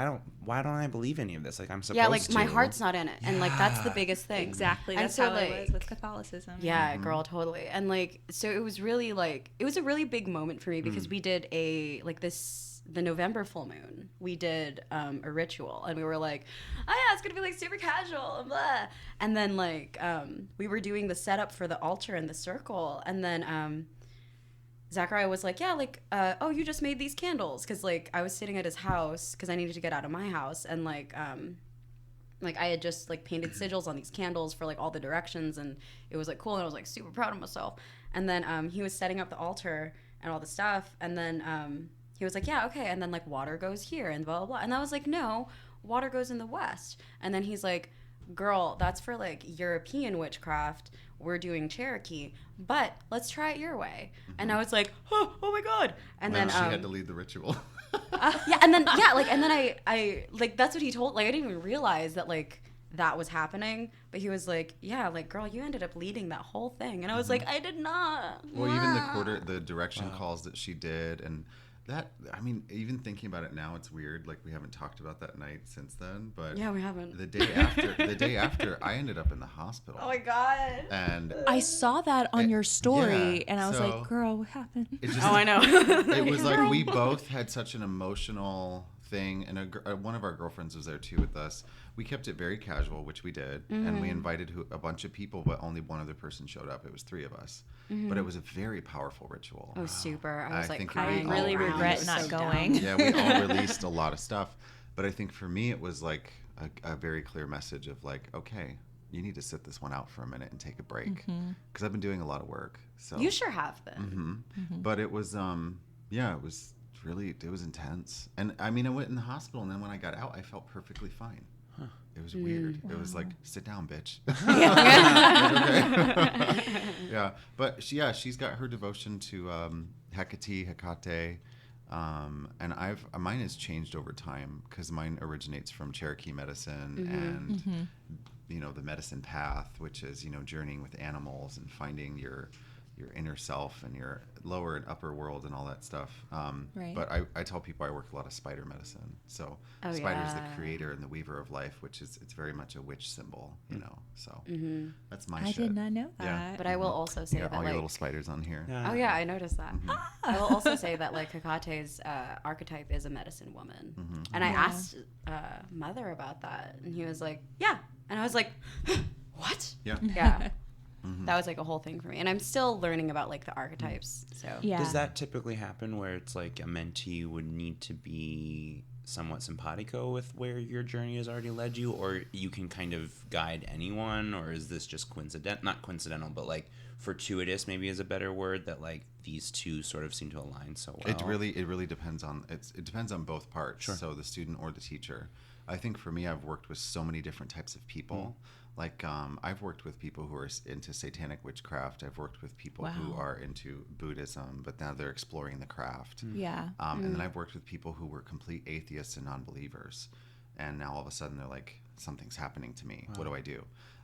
why don't I believe any of this? Like, I'm supposed to. Yeah, like my heart's not in it, and like that's the biggest thing. Exactly. That's so, how it was with Catholicism. Yeah, girl, totally. And like, so it was really like, it was a really big moment for me, because we did the November full moon, we did a ritual, and we were like, oh yeah, it's gonna be like super casual and blah. And then like we were doing the setup for the altar and the circle, and then Zachariah was like, yeah, like, oh, you just made these candles, because like I was sitting at his house because I needed to get out of my house, and like I had just like painted sigils on these candles for like all the directions, and it was like cool, and I was like super proud of myself. And then he was setting up the altar and all the stuff, and then he was like, yeah, okay, and then like water goes here and blah blah blah, and I was like, no, water goes in the west. And then he's like, girl, that's for like European witchcraft, we're doing Cherokee, but let's try it your way. And I was like, oh my god. And then she had to lead the ritual. and then I like, that's what he told, like I didn't even realize that like that was happening, but he was like, yeah, like, girl, you ended up leading that whole thing. And I was like, I did not. Well, even the direction calls that she did, and that, I mean, even thinking about it now, it's weird. Like, we haven't talked about that night since then, but yeah, we haven't. The day after, I ended up in the hospital. Oh my god! And I saw that on your story, and I was like, "Girl, what happened?" I know. It was like we both had such an emotional thing, and one of our girlfriends was there too with us. We kept it very casual, which we did, and we invited a bunch of people, but only one other person showed up. It was 3 of us, but it was a very powerful ritual. Oh, super! I was like, I really regret not going. Yeah, we all released a lot of stuff, but I think for me it was like a very clear message of like, okay, you need to sit this one out for a minute and take a break, because I've been doing a lot of work. So you sure have been. But it was, it was really, it was intense. And I mean, I went in the hospital, and then when I got out, I felt perfectly fine. It was weird. Wow. It was like, sit down, bitch. Yeah. But she's got her devotion to Hecate. And mine has changed over time, because mine originates from Cherokee medicine and the medicine path, which is journeying with animals and finding your inner self and your lower and upper world and all that stuff. Right. But I tell people I work a lot of spider medicine. So spider is the creator and the weaver of life, which is, it's very much a witch symbol, So that's my shit. I did not know that. Yeah. But I will also say that all your little spiders on here. Yeah. Oh yeah, I noticed that. I will also say that like Hecate's archetype is a medicine woman. And I asked Mother about that, and he was like, yeah. And I was like, what? Yeah. Yeah. That was like a whole thing for me, and I'm still learning about like the archetypes. So does that typically happen where it's like a mentee would need to be somewhat simpatico with where your journey has already led you, or you can kind of guide anyone, or is this just not coincidental, but like fortuitous maybe is a better word, that like these two sort of seem to align so well? It really depends on it depends on both parts. Sure. So the student or the teacher. I think for me, I've worked with so many different types of people. Like, I've worked with people who are into satanic witchcraft. I've worked with people who are into Buddhism, but now they're exploring the craft. Yeah. And then I've worked with people who were complete atheists and non-believers. And now all of a sudden they're like, something's happening to me. What do I do?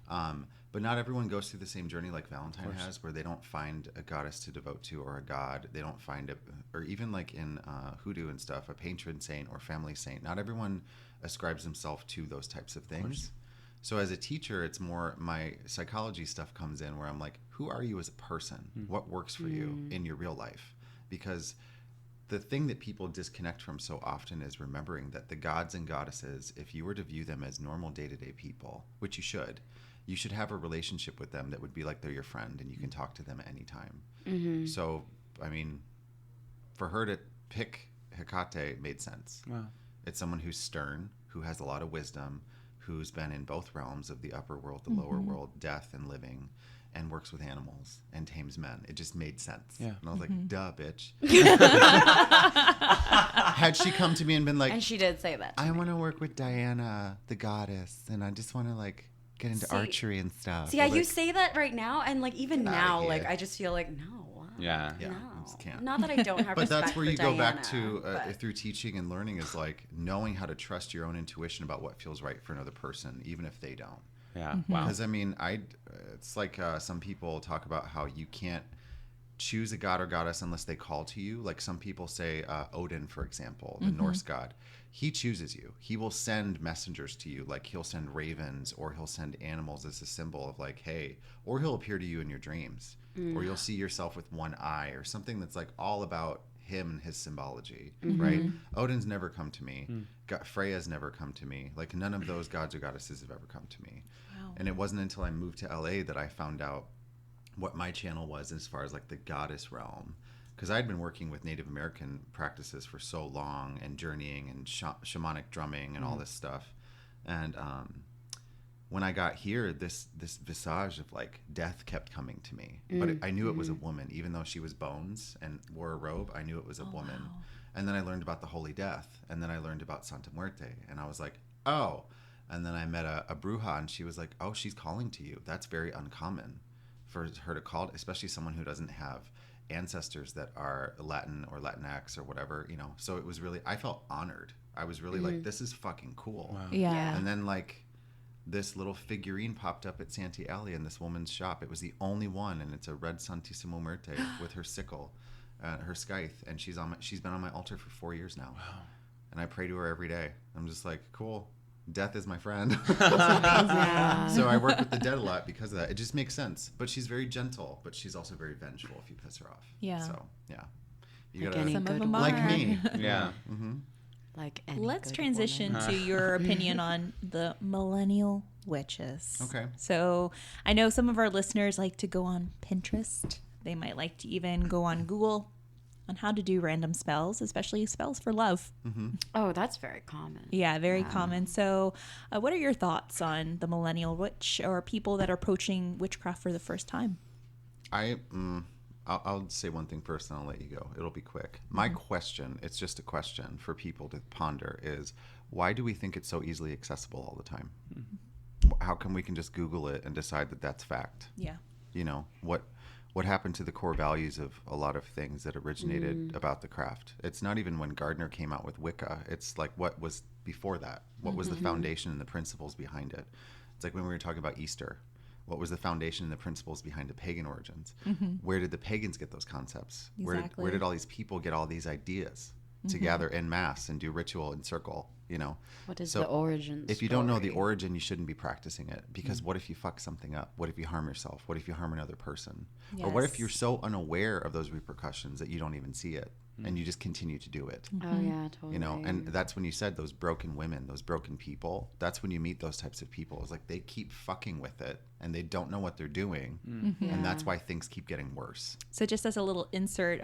But not everyone goes through the same journey like Valentine has, where they don't find a goddess to devote to or a god. They don't find or even like in hoodoo and stuff, a patron saint or family saint. Not everyone ascribes themselves to those types of things. So as a teacher, it's more my psychology stuff comes in where I'm like, who are you as a person? What works for you in your real life? Because the thing that people disconnect from so often is remembering that the gods and goddesses, if you were to view them as normal day-to-day people, which you should have a relationship with them that would be like they're your friend and you can talk to them at any time. So, I mean, for her to pick Hecate made sense. Wow. It's someone who's stern, who has a lot of wisdom, who's been in both realms of the upper world, the lower world, death and living, and works with animals and tames men. It just made sense. Yeah. And I was like, duh, bitch. Had she come to me and been like... And she did say that. I want to work with Diana, the goddess, and I just want to, like, get into archery and stuff. See, you say that right now, and, like, even now, like, I just feel like, no. Yeah. No. I just can't. Not that I don't have but respect that's where for you Diana, go back to through teaching and learning is like knowing how to trust your own intuition about what feels right for another person, even if they don't. Yeah. Wow. Because I mean, it's like some people talk about how you can't choose a god or goddess unless they call to you. Like some people say Odin, for example, the Norse god. He chooses you. He will send messengers to you. Like he'll send ravens or he'll send animals as a symbol of like, hey, or he'll appear to you in your dreams. Or you'll see yourself with one eye or something that's like all about him and his symbology, right? Odin's never come to me. Freya's never come to me. Like none of those gods or goddesses have ever come to me. Wow. And it wasn't until I moved to LA that I found out what my channel was as far as like the goddess realm. Because I'd been working with Native American practices for so long and journeying and shamanic drumming and all this stuff. And when I got here, this visage of like death kept coming to me. But I knew it was a woman. Even though she was bones and wore a robe, I knew it was a woman. Wow. And then I learned about the Holy Death. And then I learned about Santa Muerte. And I was like, oh. And then I met a bruja and she was like, oh, she's calling to you. That's very uncommon for her to call, especially someone who doesn't have ancestors that are Latin or Latinx or whatever, you know. So it was really, I felt honored. I was really like, this is fucking cool. Wow. Yeah. And then like this little figurine popped up at Santee Alley in this woman's shop. It was the only one, and it's a red Santissimo Muerte with her sickle, her scythe, and she's been on my altar for 4 years now. Wow. And I pray to her every day. I'm just like, cool. Death is my friend. So I work with the dead a lot because of that. It just makes sense. But she's very gentle, but she's also very vengeful if you piss her off. Yeah. So, yeah. You like gotta, any some good of them like are. me. Yeah. Like any Let's good transition woman. to your opinion on the millennial witches. Okay. So I know some of our listeners like to go on Pinterest. They might like to even go on Google on how to do random spells, especially spells for love. Oh, that's very common. Yeah, very common. So what are your thoughts on the millennial witch or people that are approaching witchcraft for the first time? I'll say one thing first and I'll let you go. It'll be quick. My question, it's just a question for people to ponder, is why do we think it's so easily accessible all the time? How come we can just Google it and decide that that's fact? Yeah. You know, what happened to the core values of a lot of things that originated about the craft? It's not even when Gardner came out with Wicca. It's like what was before that? What was the foundation and the principles behind it? It's like when we were talking about Easter. What was the foundation and the principles behind the pagan origins? Where did the pagans get those concepts? Exactly. Where did all these people get all these ideas to gather en masse and do ritual and circle, you know? What is the origin If you don't know the origin, you shouldn't be practicing it, because what if you fuck something up? What if you harm yourself? What if you harm another person? Or what if you're so unaware of those repercussions that you don't even see it and you just continue to do it? Oh yeah, totally. You know, and that's when you said those broken women, those broken people, that's when you meet those types of people. It's like they keep fucking with it and they don't know what they're doing. And that's why things keep getting worse. So just as a little insert,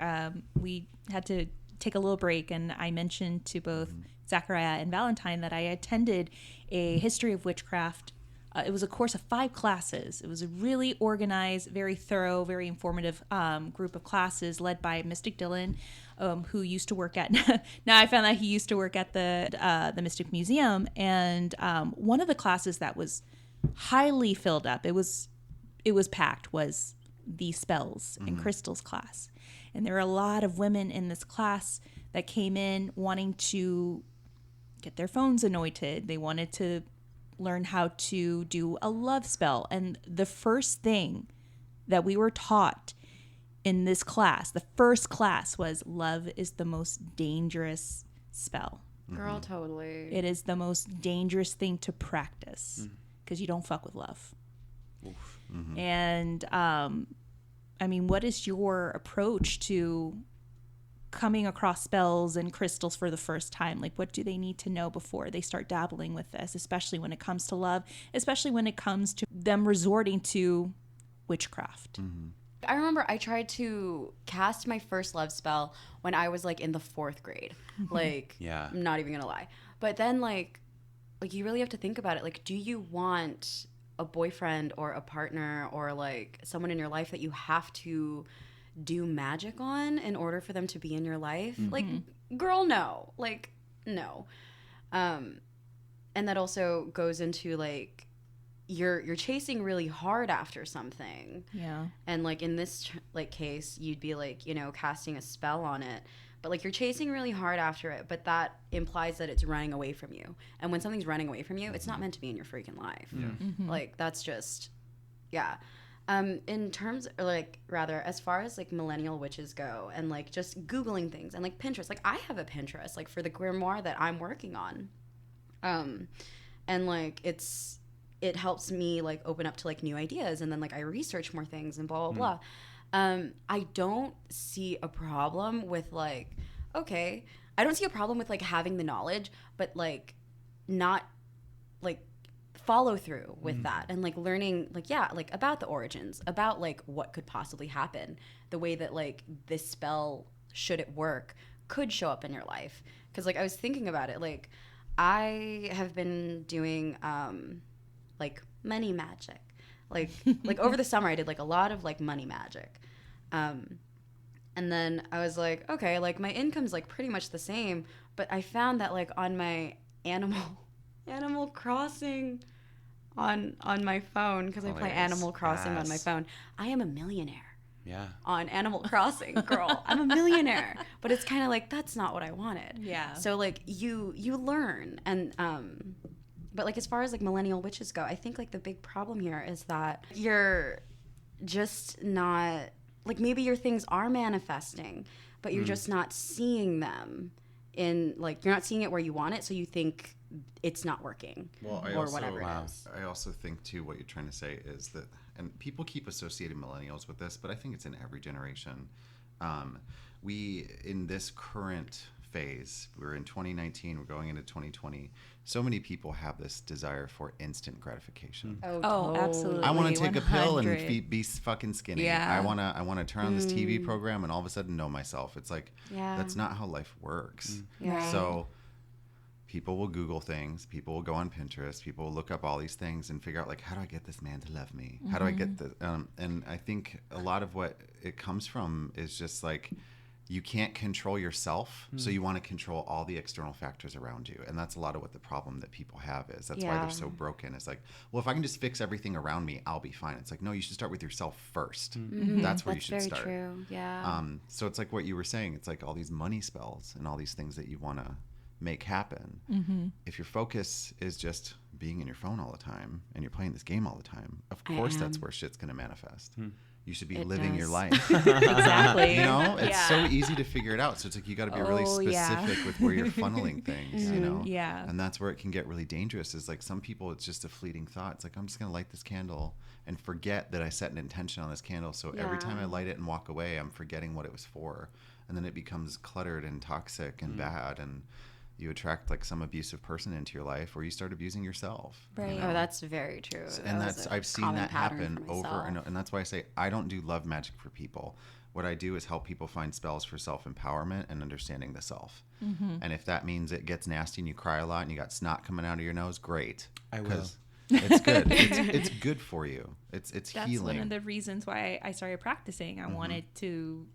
we had to take a little break, and I mentioned to both Zachariah and Valentine that I attended a history of witchcraft. It was a course of 5 classes. It was a really organized, very thorough, very informative group of classes led by Mystic Dylan, who used to work at, now I found out he used to work at the Mystic Museum. And one of the classes that was highly filled up, it was packed, was the spells and crystals class. And there were a lot of women in this class that came in wanting to get their phones anointed. They wanted to learn how to do a love spell. And the first thing that we were taught in this class, the first class, was love is the most dangerous spell. Girl, totally. It is the most dangerous thing to practice because you don't fuck with love. And I mean, what is your approach to coming across spells and crystals for the first time? Like, what do they need to know before they start dabbling with this, especially when it comes to love, especially when it comes to them resorting to witchcraft? I remember I tried to cast my first love spell when I was like in the 4th grade. Like, Yeah. I'm not even gonna lie. But then like you really have to think about it. Like, do you want a boyfriend or a partner or like someone in your life that you have to do magic on in order for them to be in your life? Like, girl, no. Like, no. And that also goes into like you're chasing really hard after something. Yeah. And like in this like case, you'd be like, you know, casting a spell on it, but like you're chasing really hard after it, but that implies that it's running away from you. And when something's running away from you, it's not meant to be in your freaking life. Like, that's just, yeah. In terms, or like rather, as far as like millennial witches go, and like just Googling things and like Pinterest, like I have a Pinterest like for the grimoire that I'm working on, and like it helps me like open up to like new ideas, and then like I research more things and blah blah blah. I don't see a problem with like, okay, I don't see a problem with like having the knowledge, but like not like follow through with that, and like learning like, yeah, like about the origins, about like what could possibly happen, the way that like this spell, should it work, could show up in your life. Because like I was thinking about it, like I have been doing like money magic, like over the summer I did like a lot of like money magic, and then I was like, okay, like my income's like pretty much the same, but I found that like on my Animal Crossing on my phone, because I play Animal Crossing on my phone, I am a millionaire. Yeah. On Animal Crossing, girl. I'm a millionaire. But it's kind of like, that's not what I wanted. Yeah. So like you learn, and but like as far as like millennial witches go, I think like the big problem here is that you're just not, like, maybe your things are manifesting, but you're just not seeing them in, like, you're not seeing it where you want it, so you think it's not working, or whatever it is. I also think too, what you're trying to say is that, and people keep associating millennials with this, but I think it's in every generation. We, in this current phase, we're in 2019, we're going into 2020, so many people have this desire for instant gratification. Oh, absolutely. I want to take 100. a pill and be fucking skinny. Yeah. I want to turn on this TV program and all of a sudden know myself. It's like, Yeah. that's not how life works. Yeah. So people will Google things, people will go on Pinterest, people will look up all these things and figure out, like, how do I get this man to love me? How do I get the and I think a lot of what it comes from is just like, you can't control yourself, so you want to control all the external factors around you. And that's a lot of what the problem that people have is. That's why they're so broken. It's like, well, if I can just fix everything around me, I'll be fine. It's like, no, you should start with yourself first. That's where you should start. That's very true, yeah. So it's like what you were saying. It's like all these money spells and all these things that you want to make happen. If your focus is just being in your phone all the time and you're playing this game all the time, of course that's where shit's going to manifest. You should be living your life. Exactly. You know, it's so easy to figure it out. So it's like, you got to be really specific with where you're funneling things, you know? Yeah. And that's where it can get really dangerous, is like some people, it's just a fleeting thought. It's like, I'm just going to light this candle and forget that I set an intention on this candle. So every time I light it and walk away, I'm forgetting what it was for. And then it becomes cluttered and toxic and bad. And you attract like some abusive person into your life, or you start abusing yourself. Right. You know? Oh, that's very true. And that's, I've seen that happen over and that's why I say I don't do love magic for people. What I do is help people find spells for self-empowerment and understanding the self. And if that means it gets nasty and you cry a lot and you got snot coming out of your nose, great. I will. It's good. It's good for you. It's That's healing. one of the reasons why I started practicing. I wanted to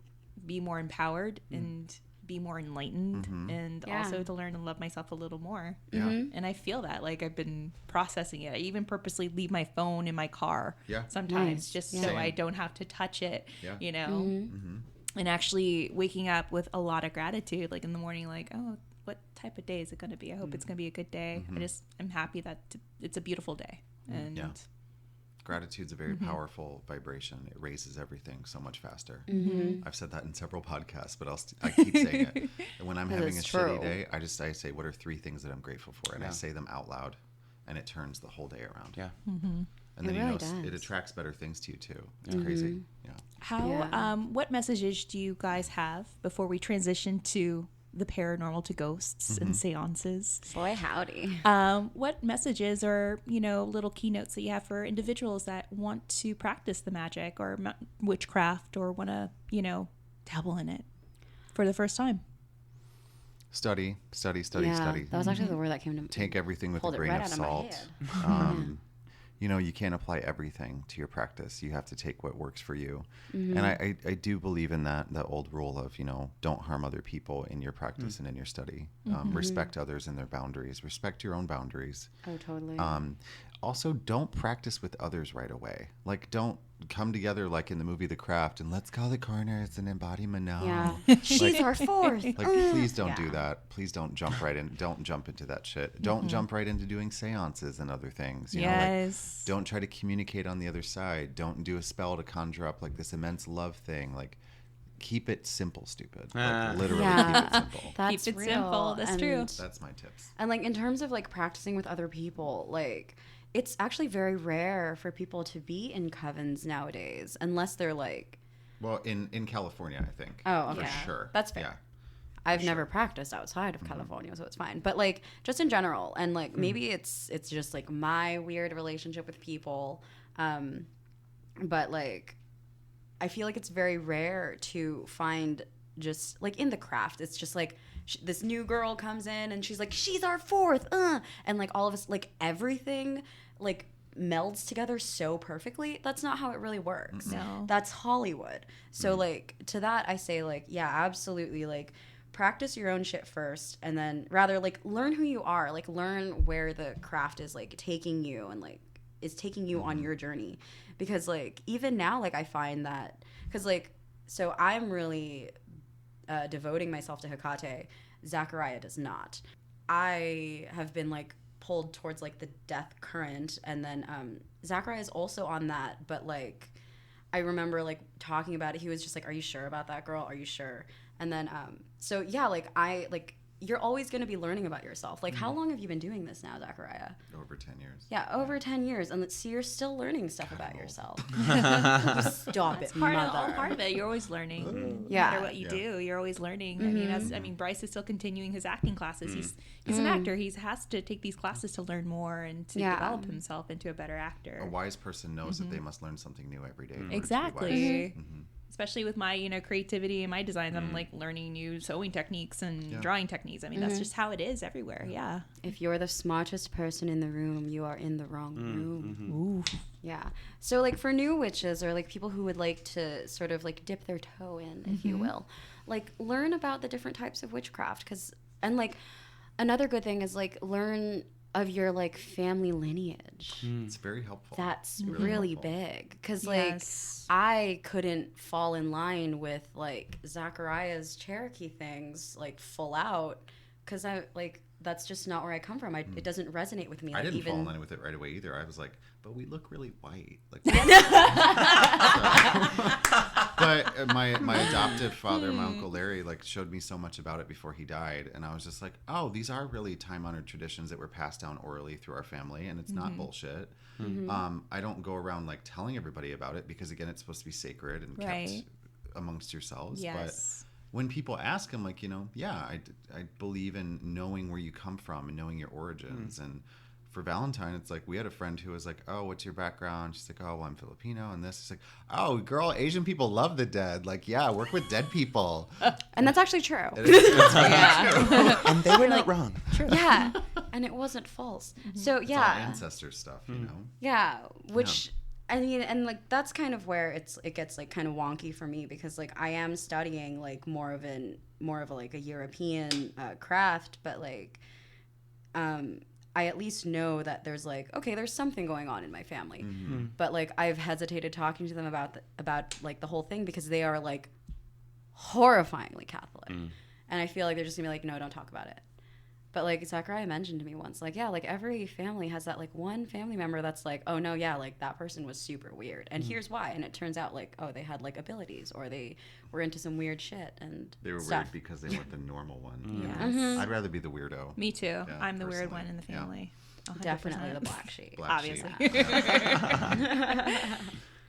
be more empowered and be more enlightened, and also to learn to love myself a little more. And I feel that, like, I've been processing it. I even purposely leave my phone in my car sometimes, just so I don't have to touch it, you know. And actually waking up with a lot of gratitude, like in the morning, like, oh, what type of day is it going to be? I hope it's going to be a good day. I'm happy that it's a beautiful day. And gratitude's a very powerful vibration. It raises everything so much faster. I've said that in several podcasts, but I keep saying it. And when I'm having a shitty day, I say, what are 3 things that I'm grateful for? And I say them out loud, and it turns the whole day around. Yeah. And then it attracts better things to you too. It's crazy. Yeah. How what messages do you guys have before we transition to the paranormal, to ghosts and seances? Boy, howdy. What messages or, little keynotes that you have for individuals that want to practice the magic or witchcraft or want to, dabble in it for the first time? Study. That was actually the word that came to me. Take everything with a grain of salt. You can't apply everything to your practice. You have to take what works for you. And I do believe in that old rule of, don't harm other people in your practice and in your study. Respect others and their boundaries. Respect your own boundaries. Oh, totally. Also, don't practice with others right away. Like, don't come together like in the movie The Craft and let's call the coroner. It's an embodiment now. Yeah. She's our fourth. Like, please don't do that. Please don't jump right in. Don't jump into that shit. Don't jump right into doing seances and other things. You know, like, don't try to communicate on the other side. Don't do a spell to conjure up like this immense love thing. Like, keep it simple, stupid. Like, literally keep it simple. That's keep it real. simple. That's true. That's my tips. And like in terms of like practicing with other people, like it's actually very rare for people to be in covens nowadays, unless they're like. Well, in California, I think. Oh, okay. For sure. That's fair. Yeah. I've never practiced outside of California, so it's fine. But like just in general, and like maybe it's just like my weird relationship with people, but like I feel like it's very rare to find just like in the craft. It's just like this new girl comes in and she's like, she's our fourth, and like all of us, like everything, like melds together so perfectly. That's not how it really works. No. That's Hollywood. So like to that I say like, yeah, absolutely, like practice your own shit first, and then rather like learn who you are, like learn where the craft is like taking you and like is taking you on your journey. Because like even now, like I find that because like so I'm really devoting myself to Hecate. Zachariah does not. I have been like pulled towards like the death current, and then Zachariah is also on that, but like I remember like talking about it, he was just like, are you sure about that, girl? Are you sure? And then so yeah, like I like you're always going to be learning about yourself. Like how long have you been doing this now, Zachariah? Over 10 years. Yeah, over 10 years. And let's see, you're still learning stuff about yourself. Stop it, All part of it. You're always learning. No matter what you do, you're always learning. I mean, Bryce is still continuing his acting classes. He's an actor. He has to take these classes to learn more and to develop himself into a better actor. A wise person knows that they must learn something new every day. Exactly. Especially with my, creativity and my designs, I'm like learning new sewing techniques and drawing techniques. I mean, that's just how it is everywhere. Yeah. If you're the smartest person in the room, you are in the wrong room. Ooh. Yeah. So like for new witches or like people who would like to sort of like dip their toe in, if you will, like learn about the different types of witchcraft. And like another good thing is like learn of your like family lineage. It's very helpful. That's really big because like I couldn't fall in line with like Zachariah's Cherokee things like full out because I like that's just not where I come from. It doesn't resonate with me. I like, didn't fall in line with it right away either. I was like, but we look really white. Like, but my adoptive father, my Uncle Larry, like showed me so much about it before he died, and I was just like, oh, these are really time-honored traditions that were passed down orally through our family, and it's not bullshit. I don't go around like telling everybody about it because again, it's supposed to be sacred and kept amongst yourselves. But when people ask, I'm like, I believe in knowing where you come from and knowing your origins. And for Valentine, it's like we had a friend who was like, oh, what's your background? She's like, oh, well, I'm Filipino. And this is like, oh, girl, Asian people love the dead. Like, yeah, work with dead people. And that's actually true. It's true. And they were not wrong. True. Yeah. And it wasn't false. So, It's all ancestor stuff, Yeah. Which... I mean, and like that's kind of where it gets like kind of wonky for me because like I am studying like more of like a European craft, but like I at least know that there's like okay, there's something going on in my family, but like I've hesitated talking to them about like the whole thing because they are like horrifyingly Catholic, and I feel like they're just gonna be like, no, don't talk about it. But like Zachariah mentioned to me once, like, yeah, like every family has that like one family member that's like, oh no, yeah, like that person was super weird. And here's why. And it turns out like, oh, they had like abilities or they were into some weird shit and They were stuff. weird because they weren't the normal one. Yes. I'd rather be the weirdo. Me too. Yeah, I'm the weird personally. one in the Yeah. family. 100%. Definitely the black sheep. Black Obviously. sheep.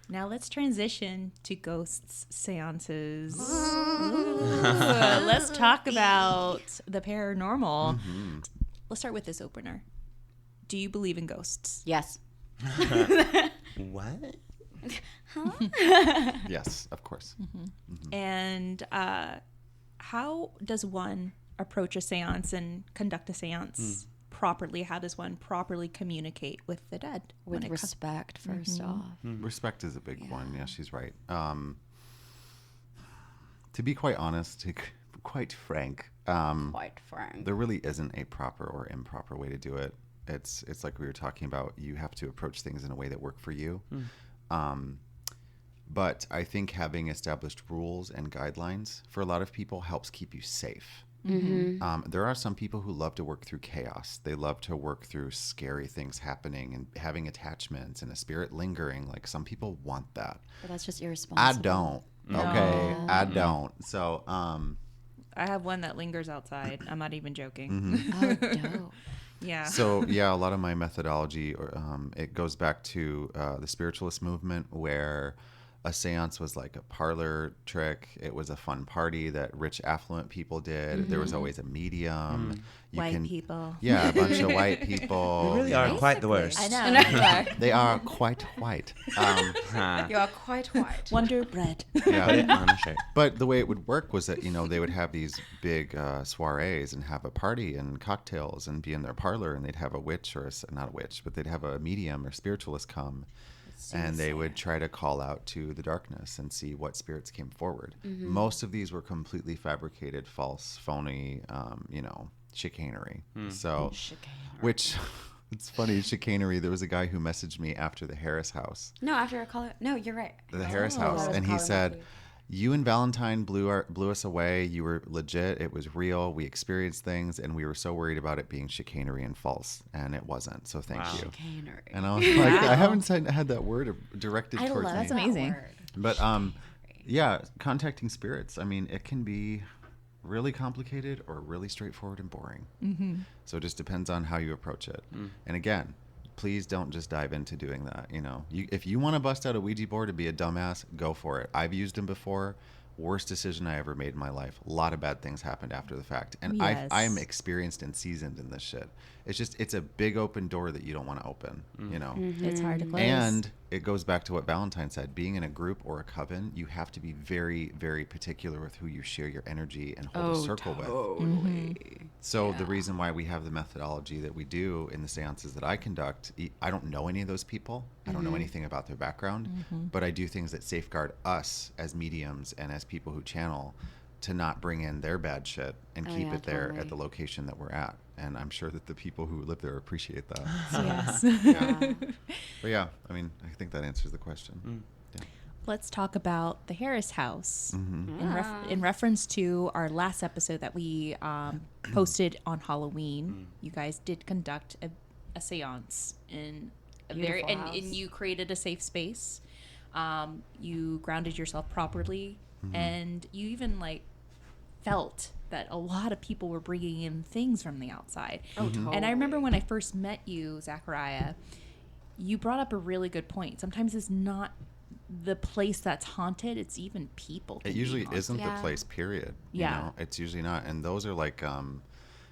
Now let's transition to ghosts seances. Let's talk about the paranormal. Let's start with this opener. Do you believe in ghosts? Yes. What? Yes, of course. And how does one approach a seance and conduct a seance properly? How does one properly communicate with the dead? With respect, first off. Respect is a big one. Yeah, she's right. To be quite honest, to be quite frank, Quite frank. there really isn't a proper or improper way to do it. It's like we were talking about. You have to approach things in a way that work for you. But I think having established rules and guidelines for a lot of people helps keep you safe. There are some people who love to work through chaos. They love to work through scary things happening and having attachments and a spirit lingering. Like some people want that. But that's just irresponsible. I don't. Okay, No. I don't. So, I have one that lingers outside. I'm not even joking. Oh, dope. Yeah. so yeah, a lot of my methodology, it goes back to the spiritualist movement, where a seance was like a parlor trick. It was a fun party that rich, affluent people did. There was always a medium. White people. Yeah, a bunch of white people. We really are quite the worst. I know. They are quite white. You are quite white. Wonder bread. Yeah. Put it on a shirt. But the way it would work was that, they would have these big soirees and have a party and cocktails and be in their parlor, and they'd have a witch not a witch, but they'd have a medium or spiritualist come, and they would try to call out to the darkness and see what spirits came forward. Most of these were completely fabricated, false, phony, chicanery. So, which... It's funny, chicanery. There was a guy who messaged me after the Harris house. No, after a call. No, you're right. The Harris Oh. house. That was And he Colin said, Murphy. you and Valentine blew us away. You were legit. It was real. We experienced things, and we were so worried about it being chicanery and false, and it wasn't. So thank Wow. you. Chicanery. And I was like, I haven't had that word directed I towards love me. That's amazing. that word. But yeah, contacting spirits. I mean, it can be really complicated or really straightforward and boring. So it just depends on how you approach it. And again, please don't just dive into doing that. If you want to bust out a Ouija board and be a dumbass, go for it. I've used them before. Worst decision I ever made in my life. A lot of bad things happened after the fact. And Yes. I'm experienced and seasoned in this shit. It's a big open door that you don't want to open, It's hard to close. And it goes back to what Valentine said. Being in a group or a coven, you have to be very, very particular with who you share your energy and hold a circle with. Totally. So the reason why we have the methodology that we do in the seances that I conduct, I don't know any of those people. I don't know anything about their background, but I do things that safeguard us as mediums and as people who channel to not bring in their bad shit and keep yeah, it there totally. at the location that we're at. And I'm sure that the people who live there appreciate that. Yes. Yeah. But yeah, I mean, I think that answers the question. Yeah. Let's talk about the Harris house. Mm-hmm. In reference to our last episode that we posted on Halloween, you guys did conduct a seance in a very Beautiful and house. you created a safe space. You grounded yourself properly, and you even felt that a lot of people were bringing in things from the outside. Oh, totally. And I remember when I first met you, Zachariah, you brought up a really good point. Sometimes it's not the place that's haunted, it's even people. It can be usually haunted. isn't Yeah. the place, period. Yeah. It's usually not. And those are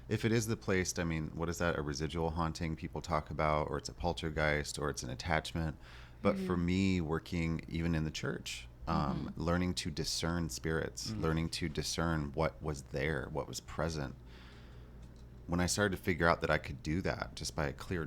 if it is the place, I mean, what is that? A residual haunting people talk about, or it's a poltergeist, or it's an attachment. But for me, working even in the church, learning to discern spirits, learning to discern what was there, what was present. When I started to figure out that I could do that just by a clear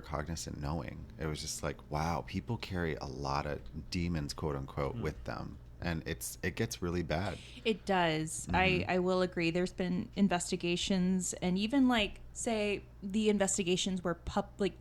cognizant knowing, it was just like, wow, people carry a lot of demons, quote unquote, with them. And it gets really bad. It does. I will agree. There's been investigations, and even say the investigations where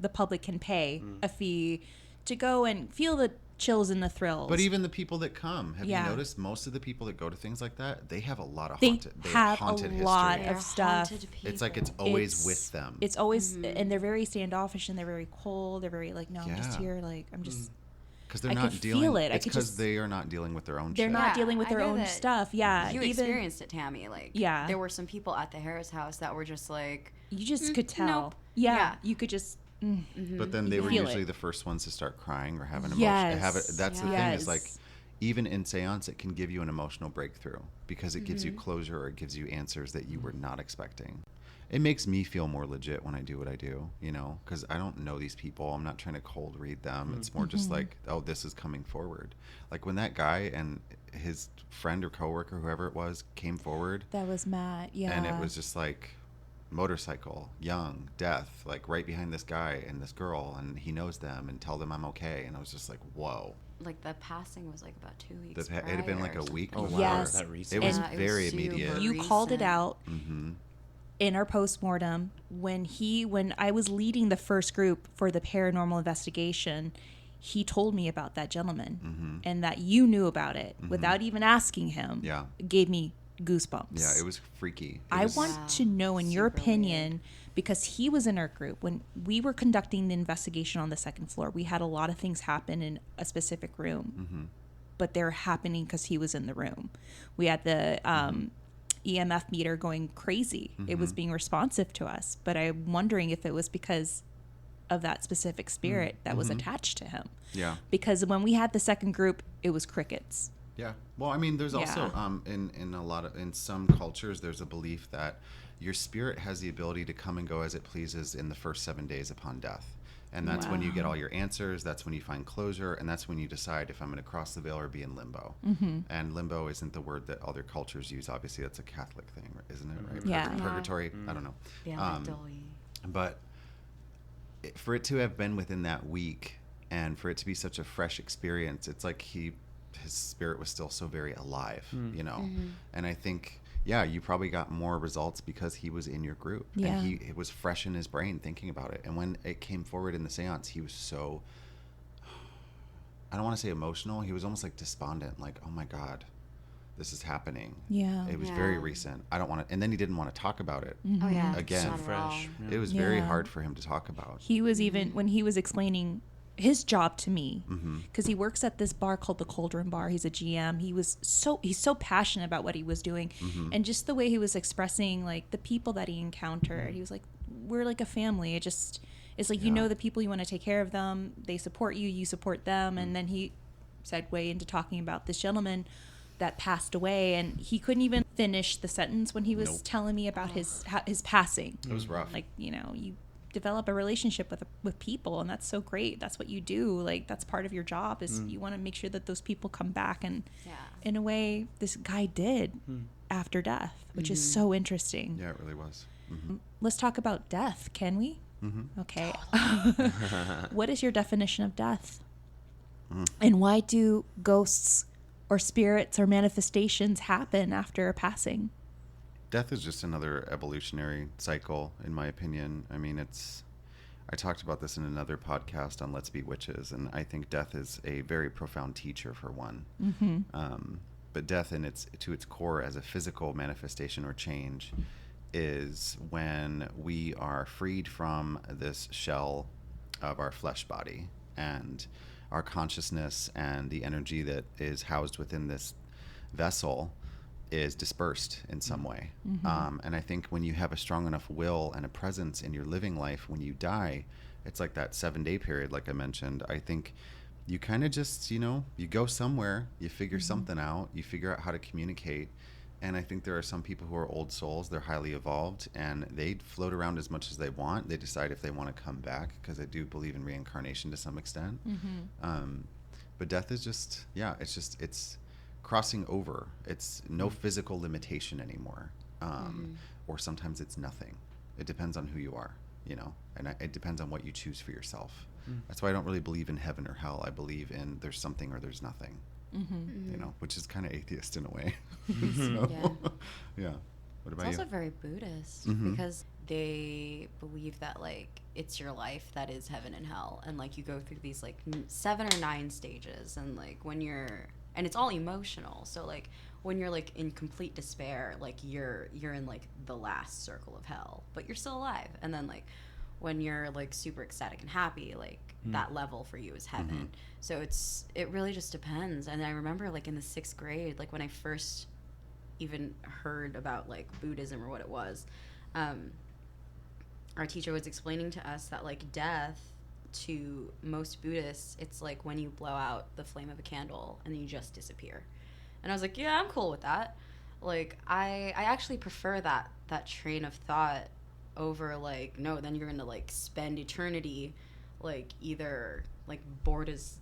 the public can pay a fee to go and feel chills and the thrills. But even the people that come, have Yeah. you noticed most of the people that go to things like that, they have a lot of they haunted, have haunted a history. lot They're of stuff. haunted It's like people. it's always with them. It's always, and they're very standoffish, and they're very cold. They're very like, no, I'm just Yeah. here. Like, I'm just. Because they're I not could dealing. feel it. I It's could because just- they are not dealing with their own. They're shit. not Yeah, dealing with I their know own that stuff. Yeah. You even, experienced it, Tammy. Like, Yeah. there were some people at the Harris house that were just like, You just could tell. nope. Yeah, Yeah. you could just. But then they You were feel usually it. the first ones to start crying or have an emotion. Yes. That's the thing Yes. is like, even in seance, it can give you an emotional breakthrough because it gives you closure or it gives you answers that you were not expecting. It makes me feel more legit when I do what I do, you know, because I don't know these people. I'm not trying to cold read them. It's more just like, oh, this is coming forward. Like when that guy and his friend or coworker, whoever it was, came forward, That was Matt. Yeah. and it was just like motorcycle, young, death, like right behind this guy and this girl, and he knows them and tell them I'm okay. And I was just like, whoa. like the passing was like about 2 weeks. It had been like prior a or week something. before. Yes. That It recent. was Yeah, it was very super immediate. You called it recent. out Mm-hmm. in our postmortem when I was leading the first group for the paranormal investigation. He told me about that gentleman and that you knew about it without even asking him. Yeah. It gave me goosebumps. Yeah, it was freaky. I was, want Yeah, to know, in your super opinion, because he was in our group when we were conducting the investigation on the second floor. We had a lot of things happen in a specific room, but they're happening because he was in the room. We had the EMF meter going crazy. It was being responsive to us, but I'm wondering if it was because of that specific spirit that was attached to him. Yeah. Because when we had the second group, it was crickets. Yeah. Well, I mean, there's also Yeah. in some cultures, there's a belief that your spirit has the ability to come and go as it pleases in the first 7 days upon death. And that's when you get all your answers. That's when you find closure. And that's when you decide if I'm going to cross the veil or be in limbo. And limbo isn't the word that other cultures use. Obviously, that's a Catholic thing, isn't it? Right? Yeah. Purgatory. I don't know. Yeah, But for it to have been within that week and for it to be such a fresh experience, it's like his spirit was still so very alive, you know? And I think, yeah, you probably got more results because he was in your group Yeah. and it was fresh in his brain thinking about it. And when it came forward in the seance, he was so, I don't want to say emotional. He was almost like despondent, like, oh my God, this is happening. Yeah. It was very recent. I don't want to, and then he didn't want to talk about it. Oh yeah, Again. not at all. Fresh. It was very Yeah. hard for him to talk about. He was even when he was explaining his job to me, because he works at this bar called the Cauldron Bar. He's a GM. He's so passionate about what he was doing, and just the way he was expressing like the people that he encountered. He was like, "We're like a family." It's like you know the people, you want to take care of them. They support you, you support them, and then he segued into talking about this gentleman that passed away, and he couldn't even finish the sentence when he was telling me about his passing. It was rough. Like, you know, you develop a relationship with people, and that's so great. That's what you do. Like, that's part of your job is you want to make sure that those people come back, and in a way this guy did after death, which is so interesting. Yeah, it really was. Let's talk about death, can we? Okay. What is your definition of death? And why do ghosts or spirits or manifestations happen after a passing? Death is just another evolutionary cycle, in my opinion. I mean, I talked about this in another podcast on Let's Be Witches, and I think death is a very profound teacher, for one. But death to its core as a physical manifestation or change is when we are freed from this shell of our flesh body, and our consciousness and the energy that is housed within this vessel is dispersed in some way. And I think when you have a strong enough will and a presence in your living life, when you die, it's like that 7-day period, like I mentioned. I think you kind of just, you go somewhere, you figure something out, you figure out how to communicate. And I think there are some people who are old souls, they're highly evolved, and they float around as much as they want. They decide if they want to come back, because I do believe in reincarnation to some extent. But death is just, it's crossing over. It's no physical limitation anymore. Or sometimes it's nothing. It depends on who you are, and it depends on what you choose for yourself. That's why I don't really believe in heaven or hell. I believe in there's something or there's nothing. Which is kind of atheist in a way. So, yeah. What It's about you? also very Buddhist because they believe that like it's your life that is heaven and hell, and like you go through these like 7 or 9 stages, and like when you're, and it's all emotional. So like when you're like in complete despair, like you're in like the last circle of hell, but you're still alive. And then like when you're like super ecstatic and happy, like that level for you is heaven. So it really just depends. And I remember like in the 6th grade, like when I first even heard about like Buddhism or what it was, our teacher was explaining to us that like death to most Buddhists, it's like when you blow out the flame of a candle and then you just disappear. And I was like, yeah, I'm cool with that. Like I actually prefer that train of thought over like, no, then you're gonna like spend eternity like either like bored as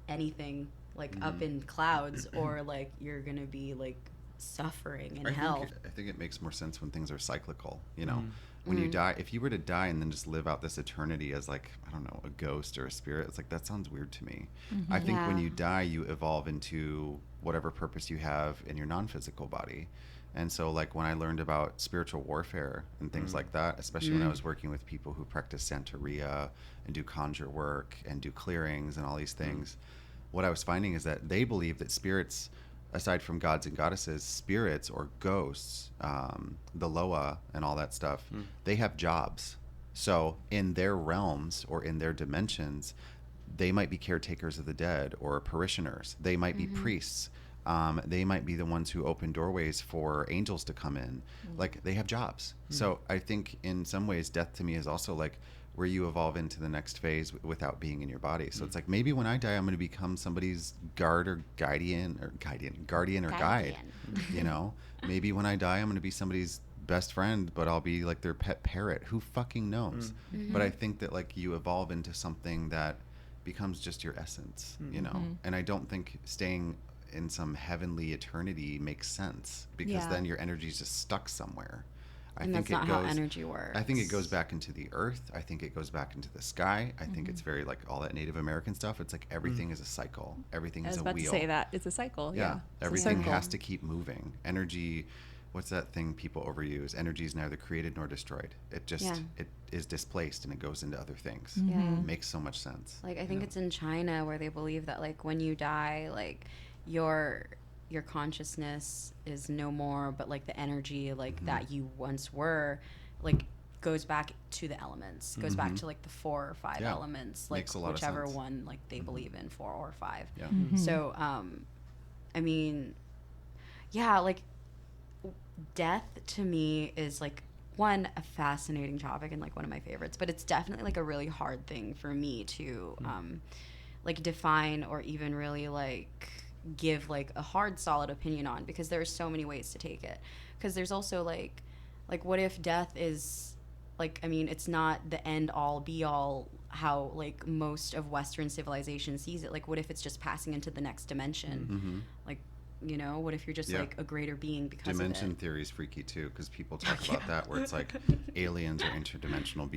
anything like up in clouds, or like you're gonna be like suffering in hell. I think it makes more sense when things are cyclical, you know. When you die, if you were to die and then just live out this eternity as like, I don't know, a ghost or a spirit, it's like, that sounds weird to me. I think when you die, you evolve into whatever purpose you have in your non-physical body. And so like when I learned about spiritual warfare and things like that, especially when I was working with people who practice Santeria and do conjure work and do clearings and all these things, what I was finding is that they believe that spirits, aside from gods and goddesses, spirits or ghosts, the Loa and all that stuff, they have jobs. So in their realms or in their dimensions, they might be caretakers of the dead or parishioners. They might be priests. They might be the ones who open doorways for angels to come in. Like they have jobs. So I think in some ways, death to me is also like where you evolve into the next phase without being in your body. So it's like, maybe when I die, I'm going to become somebody's guardian or guide, you know. Maybe when I die, I'm going to be somebody's best friend, but I'll be like their pet parrot. Who fucking knows? But I think that like you evolve into something that becomes just your essence, you know. And I don't think staying in some heavenly eternity makes sense, because then your energy is just stuck somewhere. And that's not how energy works. I think it goes back into the earth. I think it goes back into the sky. I think it's very like all that Native American stuff. It's like everything is a cycle. Everything is a wheel. I was about to say that. It's a cycle. Yeah. Everything has to keep moving. Energy, what's that thing people overuse? Energy is neither created nor destroyed. It just, it is displaced and it goes into other things. It makes so much sense. Like I think it's in China where they believe that like when you die, like your consciousness is no more, but like the energy like that you once were, like goes back to the elements, goes back to like the 4 or 5 elements, like whichever one like they believe in, 4 or 5. So I mean, yeah, like death to me is like a fascinating topic and like one of my favorites, but it's definitely like a really hard thing for me to like define or even really like give like a hard solid opinion on, because there's so many ways to take it. Because there's also like what if death is like, I mean, it's not the end all be all how like most of Western civilization sees it. Like what if it's just passing into the next dimension? Like, you know, what if you're just like a greater being because dimension of it? theory is freaky too, because people talk about that, where it's like aliens are interdimensional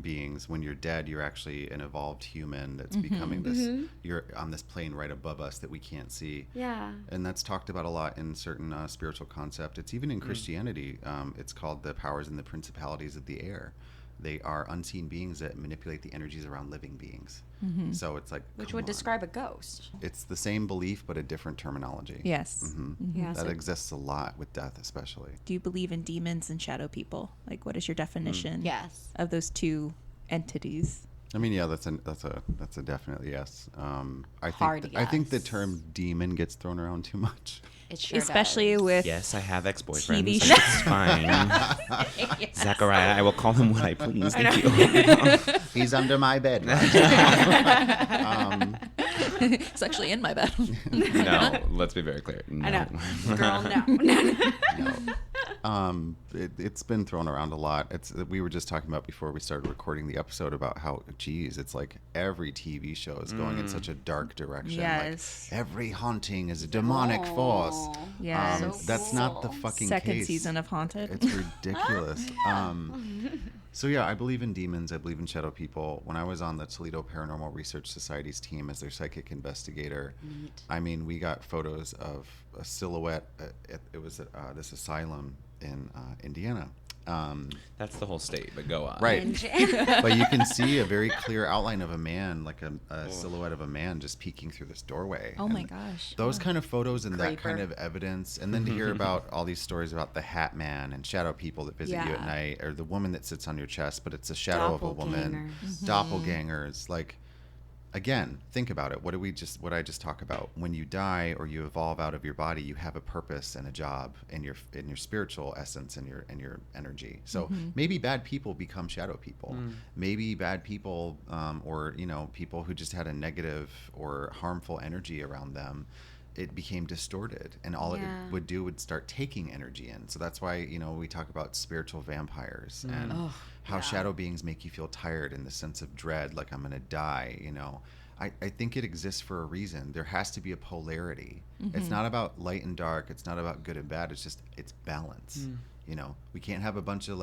beings. When you're dead, you're actually an evolved human that's becoming this, you're on this plane right above us that we can't see. And that's talked about a lot in certain spiritual concept. It's even in Christianity. It's called the powers and the principalities of the air. They are unseen beings that manipulate the energies around living beings. So it's like, which would describe a ghost. It's the same belief, but a different terminology. Yes. Yeah, that exists a lot with death, especially. Do you believe in demons and shadow people? Like, what is your definition of those two entities? I mean, yeah, that's a definite yes. I think the term demon gets thrown around too much. It sure especially does. with Yes, I have ex-boyfriends. TV So it's fine. Zachariah, I will call him what I please. Thank you. He's under my bed. it's actually in my bed. No, let's be very clear. No. I know, girl, no. It's been thrown around a lot. We were just talking about before we started recording the episode about how, geez, it's like every TV show is going in such a dark direction. Yes. Like every haunting is a demonic force. Yes. So that's not the fucking Second case. season of Haunted. It's ridiculous. So yeah, I believe in demons. I believe in shadow people. When I was on the Toledo Paranormal Research Society's team as their psychic investigator, I mean, we got photos of a silhouette. It was at this asylum in Indiana. That's the whole state, but go on. Right. But you can see a very clear outline of a man, like a silhouette of a man just peeking through this doorway. Oh my And gosh. those kind of photos and that Creeper. kind of evidence, and then to hear about all these stories about the Hat Man and shadow people that visit you at Yeah. night, or the woman that sits on your chest, but it's a shadow of a woman. Doppelgangers. Doppelgangers. Like, again, think about it. What I just talk about? When you die or you evolve out of your body, you have a purpose and a job in your spiritual essence and your energy. So maybe bad people become shadow people. Maybe bad people, or people who just had a negative or harmful energy around them, it became distorted, and all it would do would start taking energy in. So that's why we talk about spiritual vampires and how shadow beings make you feel tired in the sense of dread, like I'm going to die. I think it exists for a reason. There has to be a polarity. It's not about light and dark. It's not about good and bad. It's balance. We can't have a bunch of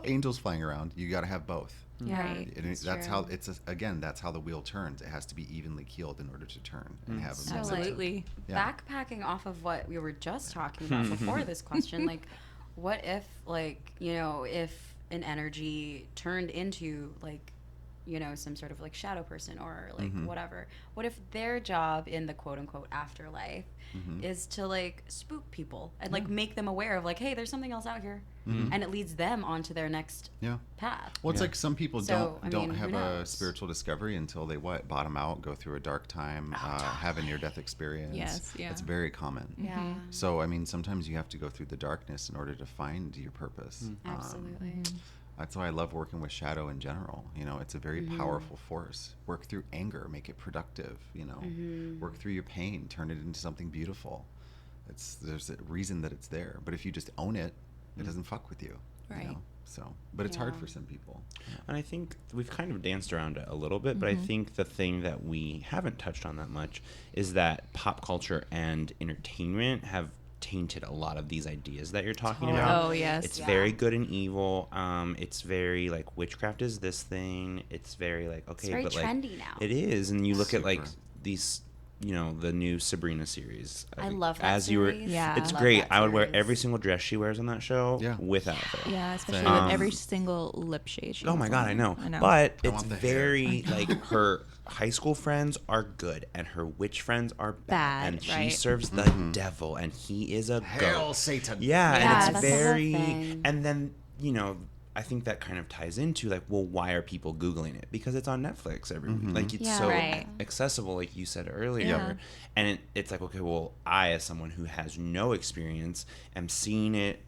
angels flying around. You got to have both. Yeah, Right. And that's how that's how the wheel turns. It has to be evenly keeled in order to turn and have a So, momentum. Absolutely. Yeah. Backpacking off of what we were just talking about before this question, what if if an energy turned into some sort of shadow person or whatever, what if their job in the quote unquote afterlife is to spook people and make them aware of hey, there's something else out here, and it leads them onto their next path. Well, it's like some people So, don't who have a knows? spiritual discovery until they bottom out, go through a dark time, have a near-death experience. Yes, yeah. It's very common. Yeah, So I mean, sometimes you have to go through the darkness in order to find your purpose. absolutely. That's why I love working with shadow in general. It's a very powerful force. Work through anger, make it productive. Work through your pain, turn it into something beautiful. There's a reason that it's there. But if you just own it, it doesn't fuck with you. Right. So, but it's hard Yeah. for some people. And I think we've kind of danced around it a little bit, but I think the thing that we haven't touched on that much is that pop culture and entertainment have tainted a lot of these ideas that you're talking about. Oh, yes. It's Yeah. very good and evil. It's very witchcraft is this thing. It's very okay, It's very but trendy now. it is, and you look at Super. these, the new Sabrina series. I love that as you were, series. Yeah. it's Love great. that I would wear series. every single dress she wears on that show Yeah. without fail. Yeah, especially Same. with every single lip shade. She Oh has my god, on. I know. I know. But I it's want the hair. very her high school friends are good and her witch friends are Bad, and she right. serves the devil and he is a Hail goat. Satan. Yeah, Yeah, and that's it's the whole very thing. and then, I think that kind of ties into well, why are people Googling it? Because it's on Netflix every week. It's Yeah. so Right. accessible, like you said earlier. Yeah. And it's okay, well, I as someone who has no experience am seeing it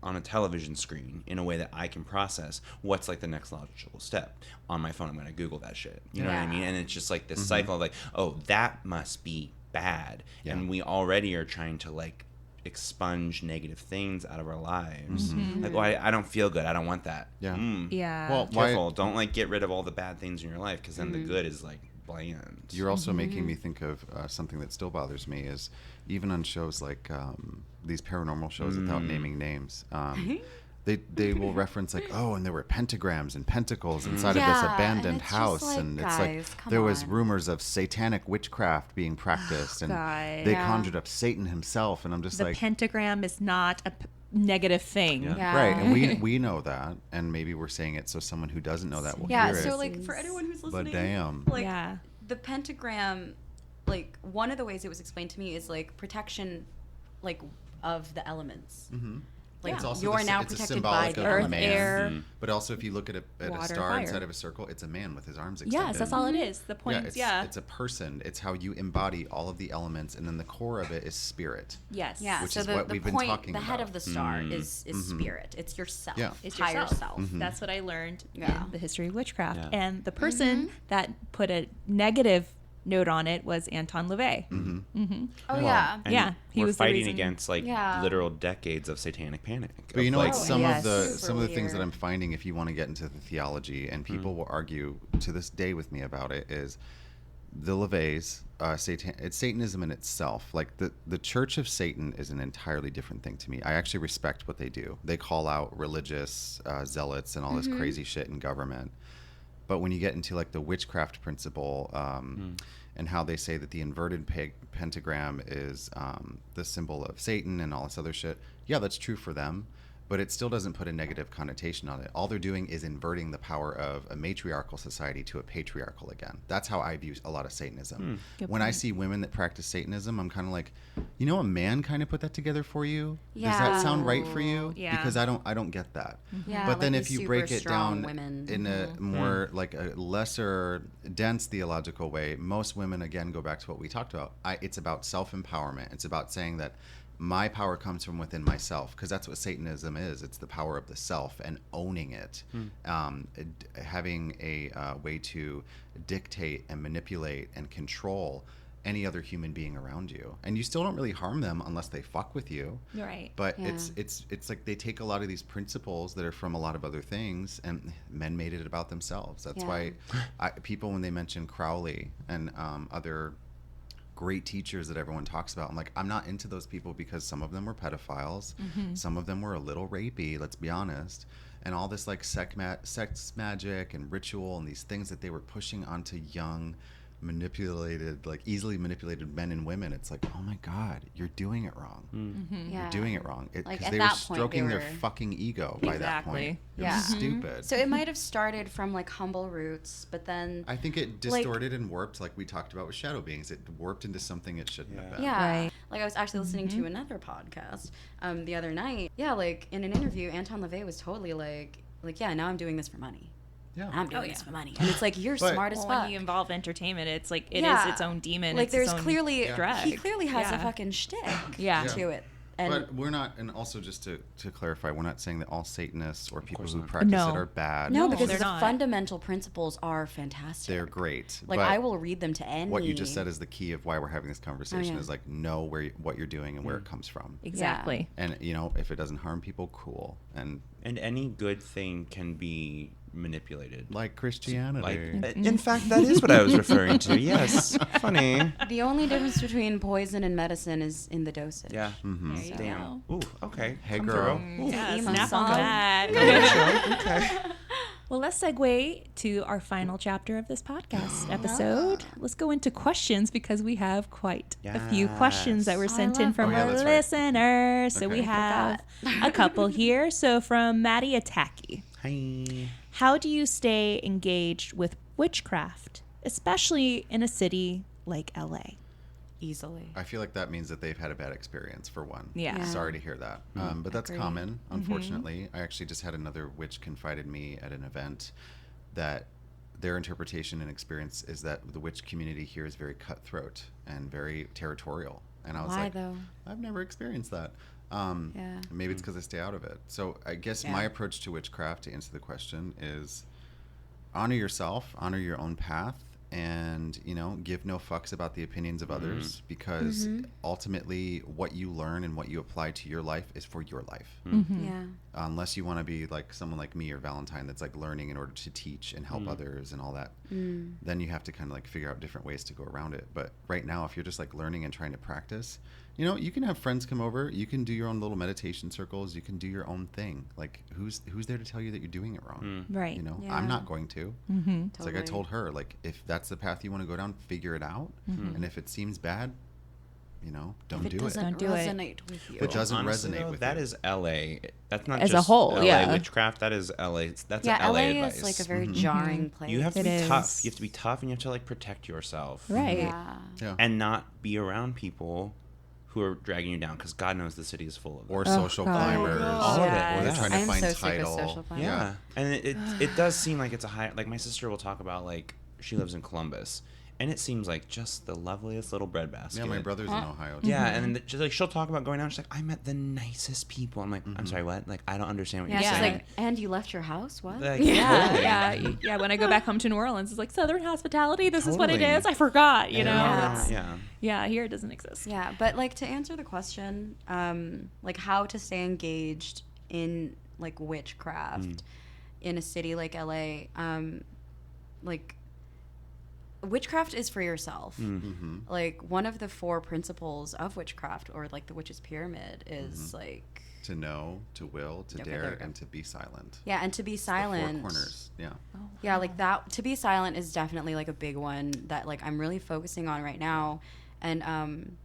on a television screen in a way that I can process what's the next logical step. On my phone, I'm going to Google that shit. You know what I Yeah. mean? And it's just this cycle of oh, that must be bad. Yeah. And we already are trying to expunge negative things out of our lives. Well, I don't feel good. I don't want that. Yeah. Yeah. Well, Careful. Don't get rid of all the bad things in your life because then the good is bland. You're also making me think of something that still bothers me is even on shows like these paranormal shows without naming names. They will reference and there were pentagrams and pentacles inside of this Yeah, and abandoned it's just house, and it's guys, come there was on. rumors of satanic witchcraft being practiced, and God. they Yeah. conjured up Satan himself, and I'm just the pentagram is not a negative thing. Yeah. right, and we know that, and maybe we're saying it so someone who doesn't know that will Yeah, hear so it. for anyone who's But listening, damn. Yeah. the pentagram, one of the ways it was explained to me is protection, of the elements. Mm-hmm. Like It's also you're now it's a protected symbolic by of the a Earth, man. air. But also, if you look at a Water, star fire. inside of a circle, it's a man with his arms extended. Yes, that's all it is. The point. It's a person. It's how you embody all of the elements, and then the core of it is spirit. Yes. Yeah, Which so is the, what the we've been point, talking the head about. of the star is spirit. It's yourself. Yeah. It's higher yourself. self. That's what I learned Yeah. in the history of witchcraft. Yeah. And the person that put a negative note on it was Anton LaVey. Oh yeah. And Yeah, he we're was the fighting reason- against Yeah. literal decades of satanic panic. But you know what? Some yes. of the Super some of the things that weird. I'm finding, if you want to get into the theology, and people will argue to this day with me about it, is the LaVeys, it's Satanism in itself. Like the Church of Satan is an entirely different thing to me. I actually respect what they do. They call out religious zealots and all this crazy shit in government. But when you get into like the witchcraft principle and how they say that the inverted pentagram is the symbol of Satan and all this other shit, yeah, that's true for them. But it still doesn't put a negative connotation on it. All they're doing is inverting the power of a matriarchal society to a patriarchal again. That's how I view a lot of Satanism. When I see women that practice Satanism, I'm kind of like, a man kind of put that together for you? Yeah. Does that sound right for you? Yeah. Because I don't get that. Yeah, But then like if these you break super it strong down women. in a more like a lesser dense theological way, most women again go back to what we talked about. It's about self-empowerment. It's about saying that my power comes from within myself, because that's what Satanism is. It's the power of the self and owning it, having a way to dictate and manipulate and control any other human being around you. And you still don't really harm them unless they fuck with you. Right. But Yeah. it's like they take a lot of these principles that are from a lot of other things, and men made it about themselves. That's why people, when they mention Crowley and other great teachers that everyone talks about, I'm like, I'm not into those people, because some of them were pedophiles, some of them were a little rapey, let's be honest, and all this like sex magic and ritual and these things that they were pushing onto young, manipulated, like easily manipulated men and women. It's like, oh my God, you're doing it wrong. You're doing it wrong. Like, Because at they were that point, stroking they their were- fucking ego by that Exactly. point. It Yeah. was stupid. So it might have started from like humble roots, but then I think it distorted and warped, like we talked about with shadow beings. It warped into something it shouldn't have been. Right. Like I was actually listening to another podcast the other night. Yeah, like in an interview, Anton LaVey was totally like, yeah, now I'm doing this for money. Yeah. I'm doing this for money, and it's like, you're But- smart as Well, fuck. when you involve entertainment, it's like it is Yeah. its own demon. Like it's there's its own clearly drag. he clearly has a Yeah. fucking shtick Yeah. to it. And But we're not, and also just to clarify, we're not saying that all Satanists or people who not. practice No. it are bad. no, No, because they're the not. fundamental principles are fantastic. They're great. Like but I will read them to any. what you just said is the key of why we're having this conversation yeah. is like, know what you're doing and where it comes from. Exactly. And, if it doesn't harm people, cool. And And any good thing can be manipulated. like Christianity. In fact, that is what I was referring to. Yes. Funny. The only difference between poison and medicine is in the dosage. Yeah. There you Damn. go. Ooh, okay. Hey, Come girl. through. Yeah, emo snap song. on that. Okay. Well, let's segue to our final chapter of this podcast episode. Let's go into questions, because we have quite a few questions that were Yes. sent I in love from that. Oh, our yeah, that's right. listeners. So Okay. we have a couple here. So from Maddie Attaki. Hi. How do you stay engaged with witchcraft, especially in a city like LA? Easily. I feel like that means that they've had a bad experience, for one. Yeah. Sorry to hear that. But that's Agreed. common, unfortunately. I actually just had another witch confided me at an event that their interpretation and experience is that the witch community here is very cutthroat and very territorial. And I was Why like, though? I've never experienced that. Yeah. Maybe it's because I stay out of it. So I guess Yeah. my approach to witchcraft, to answer the question, is honor yourself, honor your own path, and give no fucks about the opinions of others, because ultimately what you learn and what you apply to your life is for your life. Yeah. Unless you want to be like someone like me or Valentine that's like learning in order to teach and help others and all that, then you have to kind of like figure out different ways to go around it. But right now, if you're just like learning and trying to practice, you can have friends come over, you can do your own little meditation circles, you can do your own thing. Like who's there to tell you that you're doing it wrong? Right. Yeah. I'm not going to. It's like I Totally. told her, like, if that's the path you want to go down, figure it out. And if it seems bad, don't If it do it. doesn't Don't do it. resonate with you. If it doesn't Honestly, resonate though, with that you. is LA. That's not As a just whole, LA yeah. witchcraft. That is LA. That's yeah, an LA LA advice. is like a very jarring place. You have to It be is. tough. You have to be tough, and you have to like protect yourself. Right. Yeah. Yeah. And not be around people who are dragging you down, because God knows the city is full of them. Or social God. climbers. All of it, Or yeah. they're trying to I'm find so sick of title. social climbers. Yeah, and it does seem like it's a high. Like my sister will talk about, like she lives in Columbus, and it seems like just the loveliest little breadbasket. Yeah, my brother's in Ohio. too. Yeah, and then she'll talk about going out. She's like, I met the nicest people. I'm like, I'm sorry, what? Like, I don't understand what Yeah, you're she's saying. like, and you left your house? What? Like, Yeah, totally. yeah. When I go back home to New Orleans, it's like Southern hospitality. This is what it Totally. is. I forgot, you know. Yeah. It's- Yeah. Yeah, here it doesn't exist. Yeah, but like to answer the question, like how to stay engaged in like witchcraft in a city like LA, like witchcraft is for yourself. Mm-hmm. Like one of the 4 principles of witchcraft, or like the witch's pyramid, is like To know, to will, to Okay, there we dare, go. and to be silent. yeah, and to be The silent. 4 corners. Yeah. Yeah, like that. To be silent is definitely like a big one that like I'm really focusing on right now, and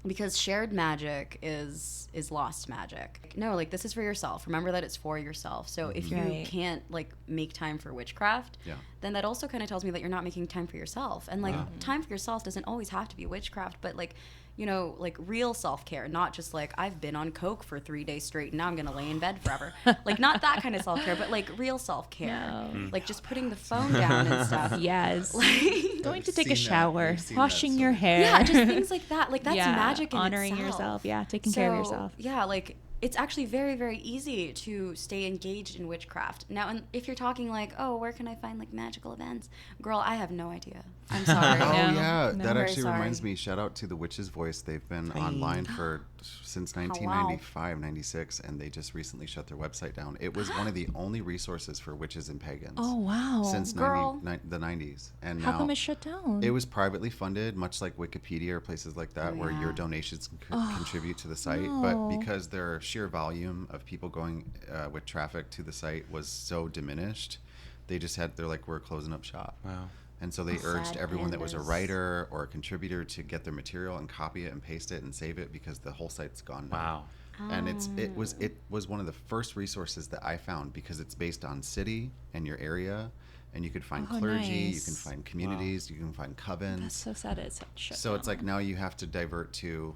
because shared magic is lost magic. No, like this is for yourself. Remember that it's for yourself. So if you Right. can't like make time for witchcraft, Yeah. then that also kind of tells me that you're not making time for yourself. And like time for yourself doesn't always have to be witchcraft, but like, you know, like real self-care, not just like I've been on coke for 3 days straight and now I'm gonna lay in bed forever. Like not that kind of self-care, but like real self-care. No. Like just putting the phone down and stuff. Yes. Like, Going to I've take a seen that. shower, I've seen that washing so your many hair. yeah, just things like that. Like that's Yeah, magic in honoring itself. yourself. Yeah, taking care of yourself. Yeah, like it's actually very, very easy to stay engaged in witchcraft. Now, and if you're talking like, oh, where can I find like magical events? Girl, I have no idea. I'm sorry. Oh No, yeah, no. that Very actually sorry. reminds me. Shout out to the Witch's Voice. They've been online for since 1995, 96, and they just recently shut their website down. It was one of the only resources for witches and pagans. Oh, wow. Since Girl. the 90s, and How now come it shut down? it was privately funded, much like Wikipedia or places like that, Oh, where your yeah. donations contribute to the site. no. But because their sheer volume of people going with traffic to the site was so diminished, they're like, we're closing up shop. Wow. And so they urged Sad everyone that was a pandas. writer or a contributor to get their material and copy it and paste it and save it, because the whole site's gone now. Wow. And it was one of the first resources that I found, because it's based on city and your area, and you could find Oh, clergy, you nice. can find communities, you can find covens. That's so sad it's shut So it's down. like now you have to divert to,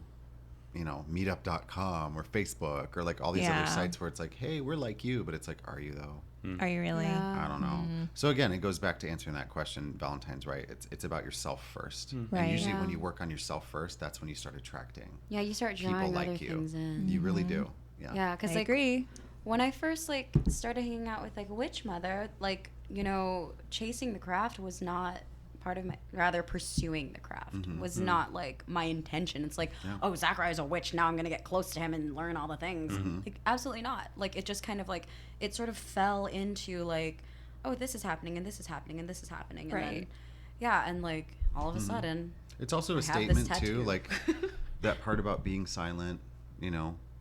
meetup.com or Facebook or like all these Yeah. other sites where it's like, hey, we're like you, but it's like, are you though? Are you really? Yeah. I don't know. So again, it goes back to answering that question. Valentine's right. It's about yourself first. Right. And usually Yeah. when you work on yourself first, that's when you start attracting Yeah, you start people drawing like other you. things in. You really do. Yeah. Yeah, because I like agree. when I first like started hanging out with like Witch Mother, like chasing the craft was not part of my, rather pursuing the craft was not like my intention. It's like, Yeah. oh, Zachariah's a witch, now I'm gonna get close to him and learn all the things. Like absolutely not. Like it just kind of like it sort of fell into like, oh, this is happening and this is happening and this is happening, and Right. then, yeah, and like all of a sudden, It's also a I have this statement too, tattoo. like that part about being silent.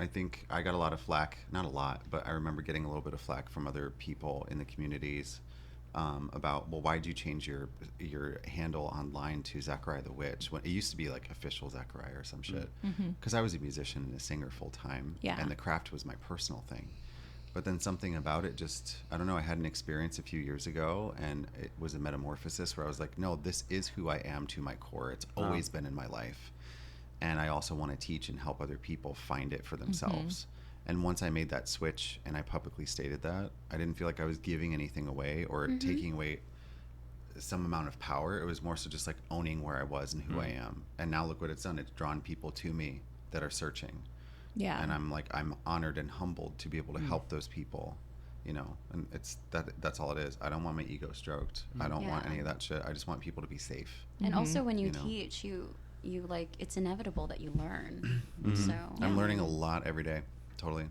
I think I got a lot of flack, not a lot, but I remember getting a little bit of flack from other people in the communities about, well, why'd you change your handle online to Zachariah the Witch when it used to be like official Zachariah or some shit? Because I was a musician and a singer full time, Yeah. and the craft was my personal thing. But then something about it just, I don't know, I had an experience a few years ago, and it was a metamorphosis where I was like, no, this is who I am to my core. It's always been in my life. And I also want to teach and help other people find it for themselves. And once I made that switch and I publicly stated that, I didn't feel like I was giving anything away or taking away some amount of power. It was more so just like owning where I was and who I am. And now look what it's done. It's drawn people to me that are searching. Yeah. And I'm honored and humbled to be able to help those people, and it's that's all it is. I don't want my ego stroked. I don't want Yeah. any of that shit. I just want people to be safe. and also when you You know. teach, you like it's inevitable that you learn. So I'm learning a lot every day. Totally.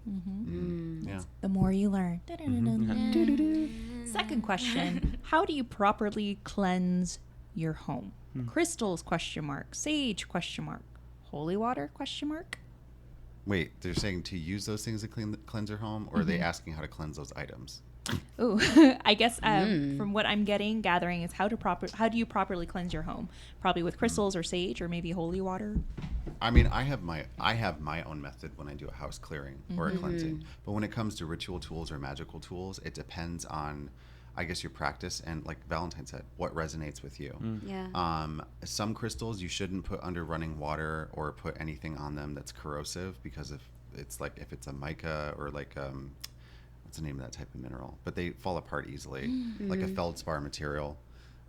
Yeah. The more you learn. Doo-doo-doo-doo. Second question. How do you properly cleanse your home? Crystals, ? Sage, ? Holy water, ? Wait, they're saying to use those things to cleanse your home, or are they asking how to cleanse those items? Ooh, I guess from what I'm gathering is how do you properly cleanse your home? Probably with crystals or sage or maybe holy water. I mean, I have my own method when I do a house clearing or a cleansing. But when it comes to ritual tools or magical tools, it depends on, I guess, your practice and, like Valentine said, what resonates with you. yeah. Some crystals you shouldn't put under running water or put anything on them that's corrosive, because if it's a mica or like what's the name of that type of mineral, but they fall apart easily, like a feldspar material.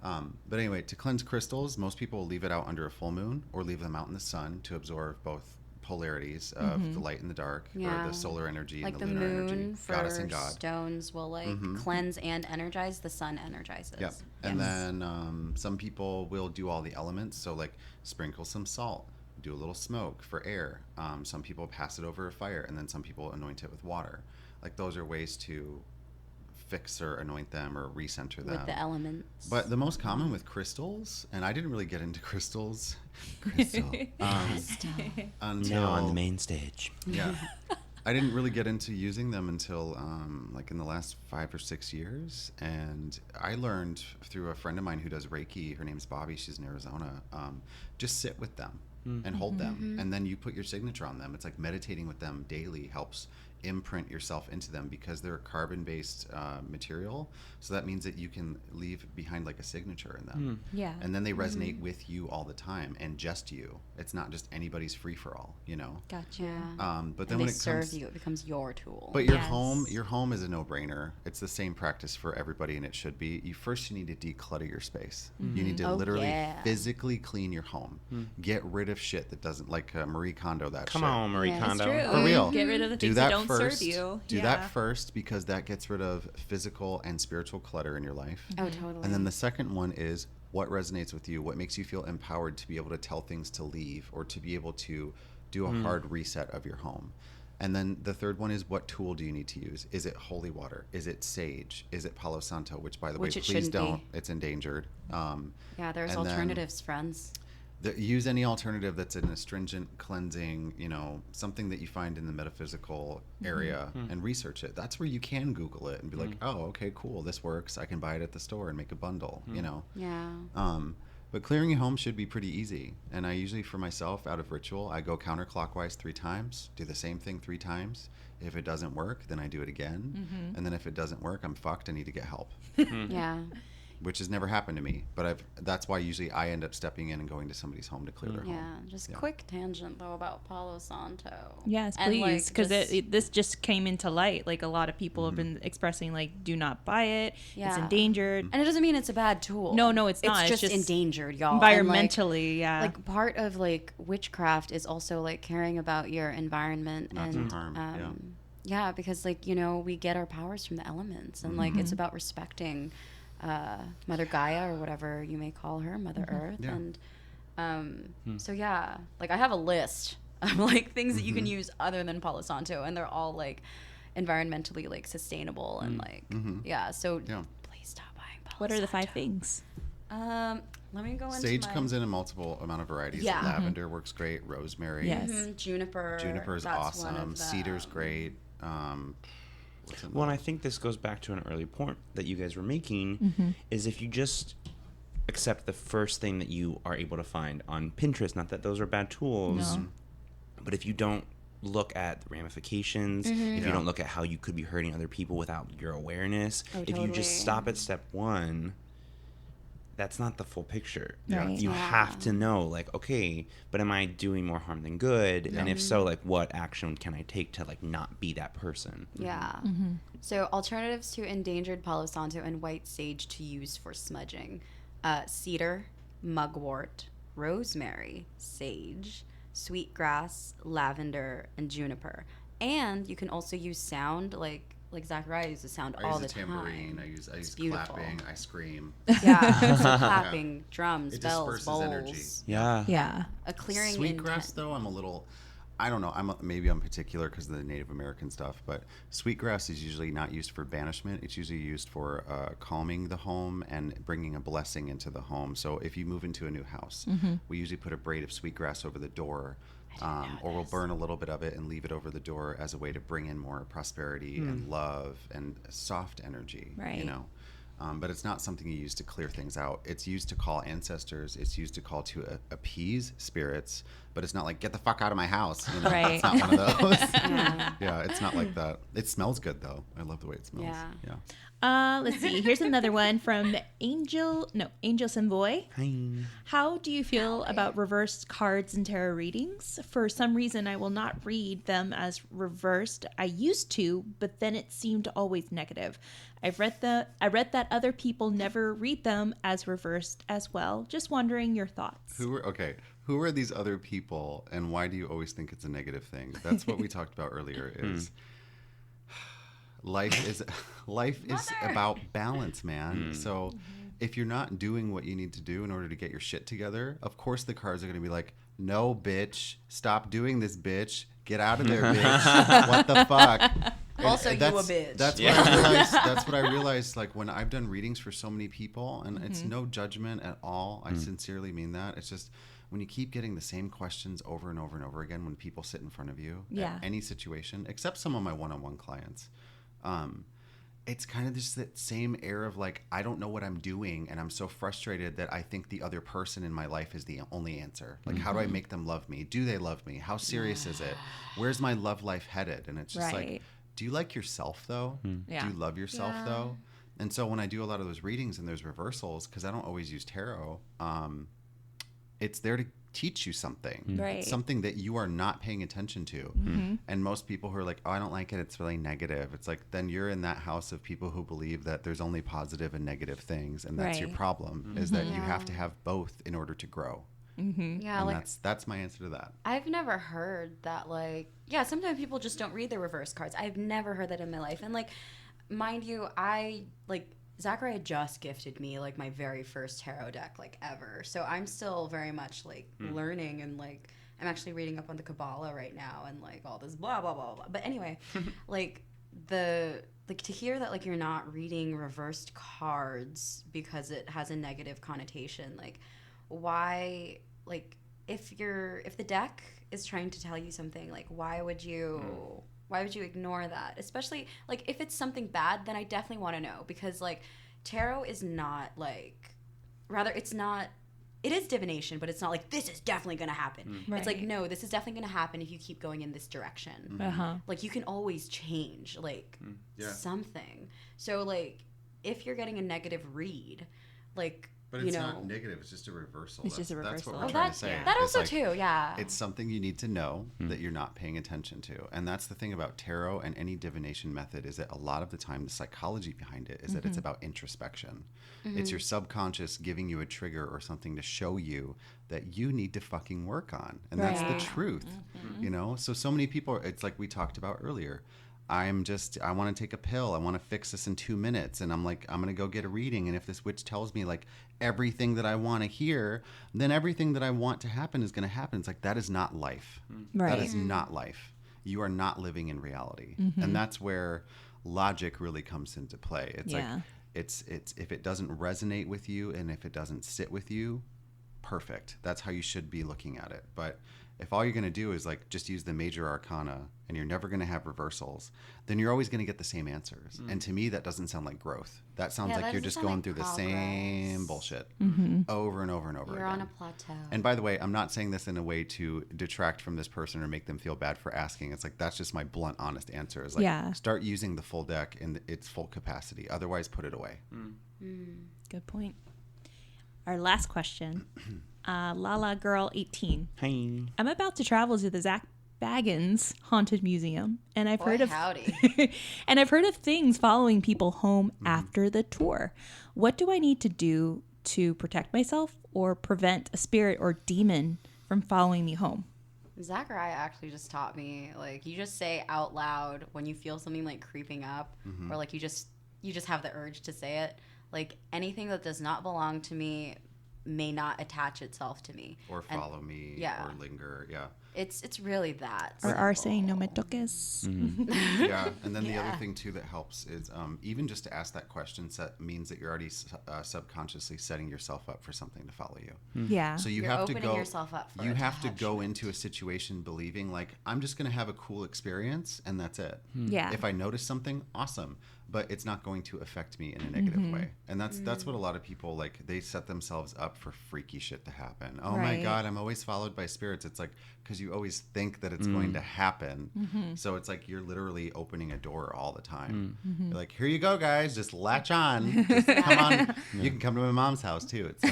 But anyway, to cleanse crystals, most people will leave it out under a full moon or leave them out in the sun to absorb both polarities of the light and the dark, or Yeah. the solar energy Like and the the lunar moon energy, for goddess and god. stones will like cleanse and energize. The sun energizes. Yep. And then some people will do all the elements. So like sprinkle some salt, do a little smoke for air. Some people pass it over a fire, and then some people anoint it with water. Like those are ways to fix or anoint them or recenter them. With the elements. But the most common with crystals, and I didn't really get into crystals until Now on the main stage. Yeah. I didn't really get into using them until like in the last 5 or 6 years. And I learned through a friend of mine who does Reiki. Her name's Bobby. She's in Arizona. Just sit with them and hold them. And then you put your signature on them. It's like meditating with them daily helps imprint yourself into them because they're a carbon-based material. So that means that you can leave behind like a signature in them. Yeah. And then they resonate with you all the time and just you. It's not just anybody's free-for-all, you know? Gotcha. But and then when they it serve comes... you. It becomes your tool. But your home is a no-brainer. It's the same practice for everybody, and it should be. You need to declutter your space. You need to literally physically clean your home. Get rid of shit that doesn't, like Marie Kondo that Come shit. on, Marie Kondo. It's true. For real. Get rid of the things that don't serve you. Do that first because that gets rid of physical and spiritual clutter in your life. Oh, totally. And then the second one is what resonates with you, what makes you feel empowered to be able to tell things to leave or to be able to do a hard reset of your home. And then the third one is what tool do you need to use? Is it holy water? Is it sage? Is it Palo Santo? Which, by the way, please don't. It's endangered. Yeah, there's alternatives, friends. Use any alternative that's an astringent, cleansing, you know, something that you find in the metaphysical area and research it. That's where you can Google it and be like, oh, okay, cool, this works. I can buy it at the store and make a bundle, you know? Yeah. But clearing your home should be pretty easy. And I usually, for myself, out of ritual, I go counterclockwise 3 times, do the same thing 3 times. If it doesn't work, then I do it again. And then if it doesn't work, I'm fucked. I need to get help. Yeah. Which has never happened to me, but that's why usually I end up stepping in and going to somebody's home to clear their home. Yeah, just quick tangent though about Palo Santo. Yes, please, because this just came into light. Like a lot of people have been expressing, like, do not buy it. Yeah. It's endangered. And it doesn't mean it's a bad tool. No, it's not. It's just endangered, y'all. Environmentally, and like part of like witchcraft is also like caring about your environment Not and to harm, yeah, because like, you know, we get our powers from the elements and like it's about respecting Mother Gaia or whatever you may call her, Mother Earth. Yeah. And so yeah, like I have a list of like things that you can use other than Palo Santo, and they're all like environmentally like sustainable and like so please stop buying Palo what are the Santo. 5 things? Let me go into Sage comes in a multiple amount of varieties. Yeah. Lavender works great. Rosemary. Yes. Juniper's Juniper's awesome. Cedar's great. Well, and I think this goes back to an early point that you guys were making, is if you just accept the first thing that you are able to find on Pinterest, not that those are bad tools, but if you don't look at the ramifications, if you don't look at how you could be hurting other people without your awareness, if you just stop at step 1, that's not the full picture. Right. You have to know, like, okay, but am I doing more harm than good? And if so, like, what action can I take to, like, not be that person? Yeah. So alternatives to endangered Palo Santo and white sage to use for smudging. Cedar, mugwort, rosemary, sage, sweetgrass, lavender, and juniper. And you can also use sound, like Zachariah uses sound all the time. I use a tambourine. I use clapping. I scream. Yeah, so clapping, drums, It bells, disperses bowls. energy. Yeah. A clearing Sweetgrass, intent. though, I'm a little... I don't know. Maybe I'm particular because of the Native American stuff, but sweetgrass is usually not used for banishment. It's usually used for calming the home and bringing a blessing into the home. So if you move into a new house, we usually put a braid of sweetgrass over the door, or we'll burn a little bit of it and leave it over the door as a way to bring in more prosperity and love and soft energy. Right. You know. But it's not something you use to clear things out. It's used to call ancestors. It's used to call to appease spirits. But it's not like, get the fuck out of my house. You know? Right. It's not one of those. Yeah, it's not like that. It smells good, though. I love the way it smells. Yeah. Let's see. Here's another one from Angel Simboy. Hi. How do you feel about reversed cards and tarot readings? For some reason, I will not read them as reversed. I used to, but then it seemed always negative. I read that other people never read them as reversed as well. Just wondering your thoughts. Who are these other people, and why do you always think it's a negative thing? That's what we talked about earlier. Is life is about balance, man. So if you're not doing what you need to do in order to get your shit together, of course the cards are going to be like, no, bitch, stop doing this, bitch. Get out of there, bitch. What the fuck? Also, you a bitch. That's what I realized. That's what I realized. Like when I've done readings for so many people, and it's no judgment at all. I sincerely mean that. It's just when you keep getting the same questions over and over and over again when people sit in front of you at any situation, except some of my one-on-one clients. It's kind of just that same air of like, I don't know what I'm doing, and I'm so frustrated that I think the other person in my life is the only answer. Like, how do I make them love me? Do they love me? How serious is it? Where's my love life headed? And it's just like, do you like yourself, though? Yeah. Do you love yourself, though? And so when I do a lot of those readings and there's reversals, because I don't always use tarot, it's there to teach you something. Right. It's something that you are not paying attention to. And most people who are like, oh, I don't like it, it's really negative. It's like, then you're in that house of people who believe that there's only positive and negative things. And that's your problem, is that you have to have both in order to grow. Yeah, And like that's my answer to that. I've never heard that, like, sometimes people just don't read the reverse cards. I've never heard that in my life. And, like, mind you, Zachariah just gifted me, like, my very first tarot deck, like, ever. So I'm still very much, like, learning, and, like, I'm actually reading up on the Kabbalah right now and, like, all this blah, blah, blah, blah. But anyway, like, to hear that, like, you're not reading reversed cards because it has a negative connotation, like, why, like, if the deck is trying to tell you something, like, why would you ignore that? Especially, like, if it's something bad, then I definitely want to know, because, like, tarot is not, like, rather, it is divination, but it's not like, this is definitely going to happen. It's like, no, this is definitely going to happen if you keep going in this direction. Like, you can always change, like, something. So, like, if you're getting a negative read, like, but it's not negative. It's just a reversal. It's just a reversal. That's what we're trying to say. That also, like, too, yeah. It's something you need to know that you're not paying attention to. And that's the thing about tarot and any divination method, is that a lot of the time the psychology behind it is that it's about introspection. It's your subconscious giving you a trigger or something to show you that you need to fucking work on. And that's the truth, you know? So many people, it's like we talked about earlier. I want to take a pill. I want to fix this in 2 minutes. And I'm like, I'm going to go get a reading. And if this witch tells me, like, everything that I want to hear, then everything that I want to happen is going to happen. It's like, that is not life. That is not life. You are not living in reality. And that's where logic really comes into play. It's like, it's if it doesn't resonate with you and if it doesn't sit with you, perfect. That's how you should be looking at it. But if all you're going to do is, like, just use the major arcana and you're never going to have reversals, then you're always going to get the same answers. And to me, that doesn't sound like growth. That sounds like you're just going through the same bullshit over and over and over again. You're on a plateau. And by the way, I'm not saying this in a way to detract from this person or make them feel bad for asking. It's like, that's just my blunt, honest answer, is like, start using the full deck in its full capacity. Otherwise, put it away. Good point. Our last question. Lala Girl 18. Hi. I'm about to travel to the Zach Baggins Haunted Museum, and I've heard of and I've heard of things following people home after the tour. What do I need to do to protect myself or prevent a spirit or demon from following me home? Zachariah actually just taught me, like, you just say out loud when you feel something, like, creeping up, or, like, you just have the urge to say it. Like, anything that does not belong to me may not attach itself to me or follow me or linger. It's really that or are saying no me toques. Yeah. And then the other thing too that helps is even just to ask that question means that you're already subconsciously setting yourself up for something to follow you. So you're have to go yourself up for go into a situation believing, like, I'm just going to have a cool experience and that's it. If I notice something, awesome, but it's not going to affect me in a negative way. And that's what a lot of people, like, they set themselves up for freaky shit to happen. Oh my God, I'm always followed by spirits. It's like, because you always think that it's going to happen. So it's like you're literally opening a door all the time. You're like, here you go, guys, just latch on. Just come on. You can come to my mom's house too. It's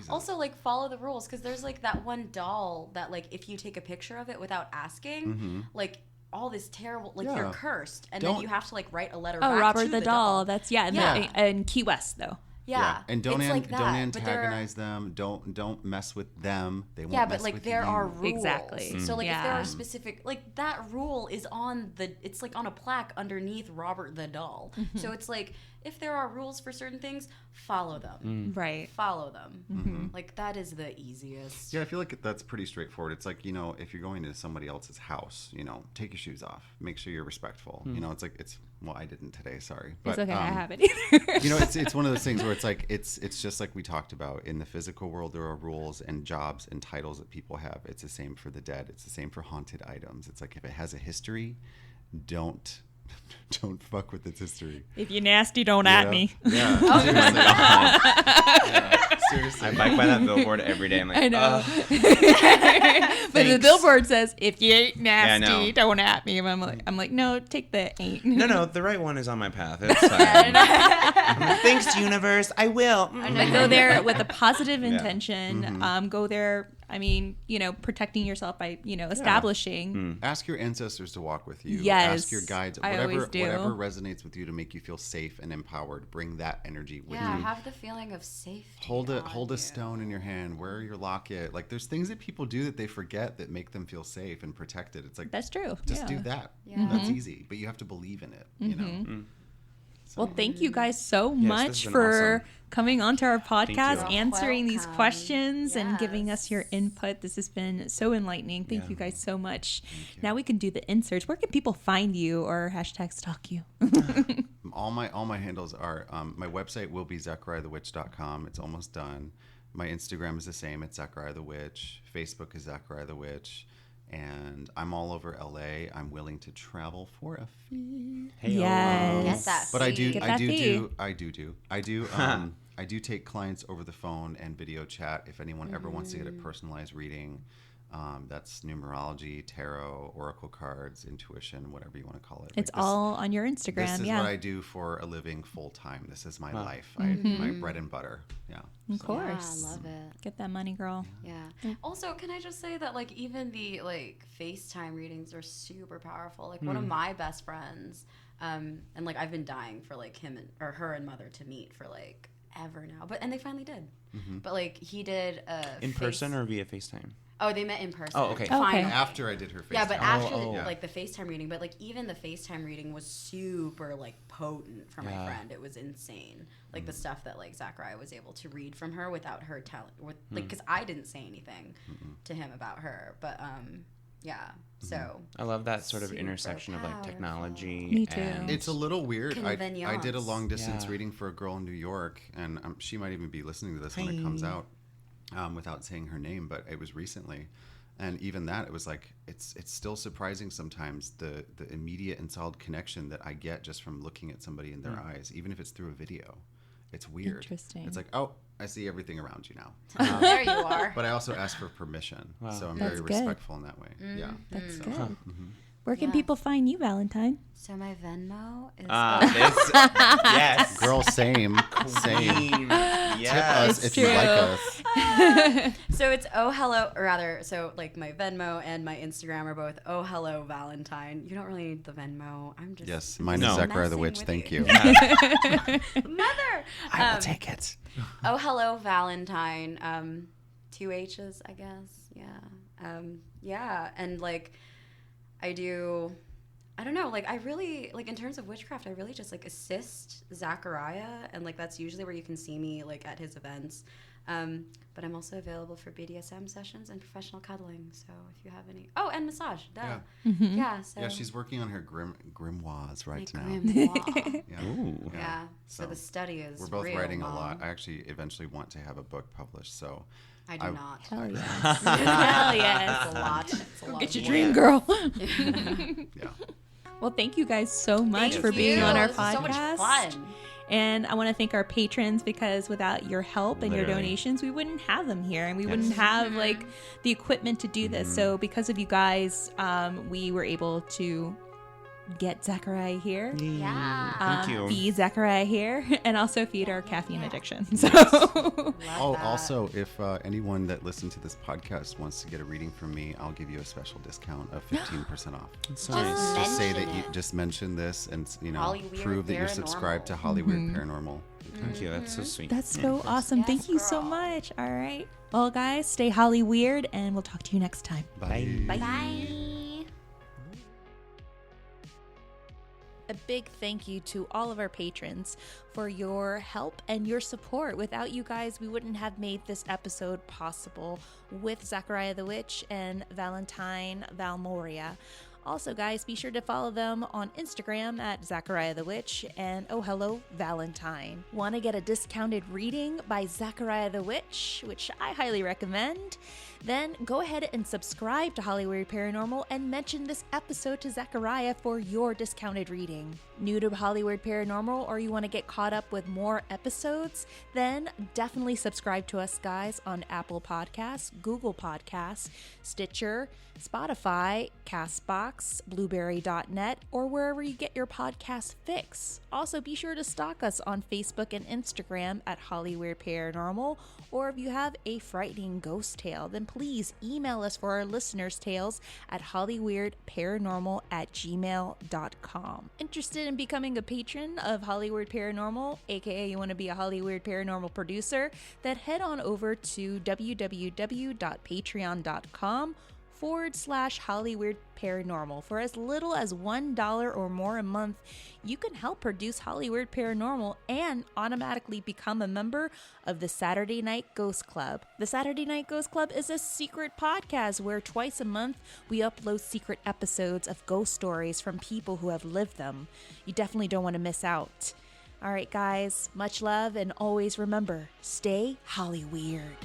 also, like, follow the rules, because there's, like, that one doll that, like, if you take a picture of it without asking, like, all this terrible, like, you're cursed, and then you have to, like, write a letter back Robert to the doll. That's in Key West though. And don't antagonize them. Don't mess with them. They won't mess with you. Yeah, but, like, there are rules. Exactly. So, like, if there are specific, like, that rule is on it's, like, on a plaque underneath Robert the doll. So it's like, if there are rules for certain things, follow them. Right. Follow them. Mm-hmm. Like, that is the easiest. Yeah, I feel like that's pretty straightforward. It's like, if you're going to somebody else's house, take your shoes off. Make sure you're respectful. It's like, well, I didn't today, sorry. But, It's okay, I haven't either. it's one of those things where it's like, it's just like we talked about. In the physical world, there are rules and jobs and titles that people have. It's the same for the dead. It's the same for haunted items. It's like, if it has a history, don't fuck with its history. If you're nasty, don't at me. Yeah. Seriously. I bike by that billboard every day. I'm like, I know. "Ugh." But the billboard says, if you ain't Yeah, nasty, no. don't at me. And I'm like, no, take the ain't. No, the right one is on my path. It's fine. I'm like, thanks, universe. I will. But go there with a positive Yeah. intention. Go there, protecting yourself by, establishing. Ask your ancestors to walk with you. Yes, Ask your guides. I always do. Whatever resonates with you to make you feel safe and empowered. Bring that energy with Yeah, you. have the feeling of safety. Hold a you. stone in your hand. Wear your locket. Like, there's things that people do that they forget that make them feel safe and protected. It's like, That's true. just do that. Yeah. That's easy. But you have to believe in it. So, Well, thank you guys so this has much been for awesome. coming onto our podcast, you. answering these Welcome. questions, and giving us Yes. your input. This has been so enlightening. Thank Yeah. you guys so much. Now we can do the inserts. Where can people find you or hashtag stalk you? all my handles are, my website will be ZachariahTheWitch.com. It's almost done. My Instagram is the same. It's Zachariah the Witch. Facebook is Zachariah the Witch. And I'm all over LA. I'm willing to travel for a fee. Yes. Get that. But I do Get that fee. I do take clients over the phone and video chat if anyone ever wants to get a personalized reading. That's numerology, tarot, oracle cards, intuition, whatever you want to call it. It's Like, all on your Instagram. this is yeah. what I do for a living full time. This is my life. My bread and butter. Yeah. Of course. Yeah, I love it. Get that money, girl. Yeah. Also, can I just say that even the FaceTime readings are super powerful. One of my best friends, and I've been dying for him or her and mother to meet for ever now, and they finally did. But he did In person or via FaceTime? Oh, they met in person. Oh, okay. Finally. After I did her face. Yeah, but after Yeah. the FaceTime reading, but even the FaceTime reading was super potent for my friend. It was insane. The stuff that Zachariah was able to read from her without her telling, because I didn't say anything to him about her. But yeah, so I love that sort of super intersection of technology. Me too. And It's a little weird. I did a Convenience. long distance Yeah. reading for a girl in New York, and she might even be listening to this when it comes out, without saying her name, but it was recently. And even that, it was it's still surprising sometimes the immediate and solid connection that I get just from looking at somebody in their eyes, even if it's through a video. It's weird. Interesting. It's like, oh, I see everything around you now. there you are. But I also ask for permission, so I'm That's very good. respectful in that way. Yeah. That's So, good. Where can Yeah. people find you, Valentine? So my Venmo is yes. Girl, same. Queen. Tip Yes. us if you like us. So it's my Venmo and my Instagram are both oh hello Valentine. You don't really need the Venmo. I'm just Yes, mine No. is Zachariah the messing Witch. with Thank you. you. Mother. I will take it. Oh hello Valentine. 2 H's, I guess. Yeah. Yeah, and I don't know, I really, in terms of witchcraft, I really just, assist Zachariah, and, that's usually where you can see me, at his events. But I'm also available for BDSM sessions and professional cuddling, so if you have any... Oh, and massage, duh. Yeah. Yeah, so... Yeah, she's working on her grimoires right now. grimoire. Yeah. Ooh. Yeah, so the study is We're both real, writing Mom. a lot. I actually eventually want to have a book published, so I do not. Hell yes. Hell yes. It's a lot. It's a lot Get of your work. dream, girl. yeah. Well, thank you guys so much Thank for being you. on our This podcast. is so much fun. And I want to thank our patrons, because without your help and your Literally. donations, we wouldn't have them here, and we wouldn't have the equipment to do this. So because of you guys, we were able to get Zachariah here. Yeah. Thank you. Feed Zachariah here, and also feed our caffeine addiction. So Oh, also, if anyone that listened to this podcast wants to get a reading from me, I'll give you a special discount of 15% off. It's so Just nice. Just say that mention you it. just mention this and Hollyweird prove that you're subscribed to Paranormal. Hollywood Paranormal. Thank you. That's so sweet. that's Yeah. so awesome. Yes, Thank you so girl. much. All right. Well, guys, stay Holly weird, and we'll talk to you next time. Bye. Bye. A big thank you to all of our patrons for your help and your support. Without you guys, we wouldn't have made this episode possible with Zachariah the Witch and Valentine Valmoria. Also, guys, be sure to follow them on Instagram at Zachariah the Witch and Oh Hello Valentine. Want to get a discounted reading by Zachariah the Witch, which I highly recommend? Then go ahead and subscribe to Hollywood Paranormal and mention this episode to Zachariah for your discounted reading. New to Hollywood Paranormal, or you want to get caught up with more episodes? Then definitely subscribe to us, guys, on Apple Podcasts, Google Podcasts, Stitcher, Spotify, Castbox, Blueberry.net, or wherever you get your podcast fix. Also, be sure to stalk us on Facebook and Instagram at Hollywood Paranormal, or if you have a frightening ghost tale, then please email us for our listeners' tales at hollyweirdparanormal@gmail.com. Interested in becoming a patron of Hollywood Paranormal, aka you want to be a Hollywood Paranormal producer, then head on over to www.patreon.com/Hollywood Paranormal. For as little as $1 or more a month, you can help produce Hollywood Paranormal and automatically become a member of the Saturday Night Ghost Club. The Saturday Night Ghost Club is a secret podcast where twice a month we upload secret episodes of ghost stories from people who have lived them. You definitely don't want to miss out. All right, guys, much love, and always remember, stay Hollyweird.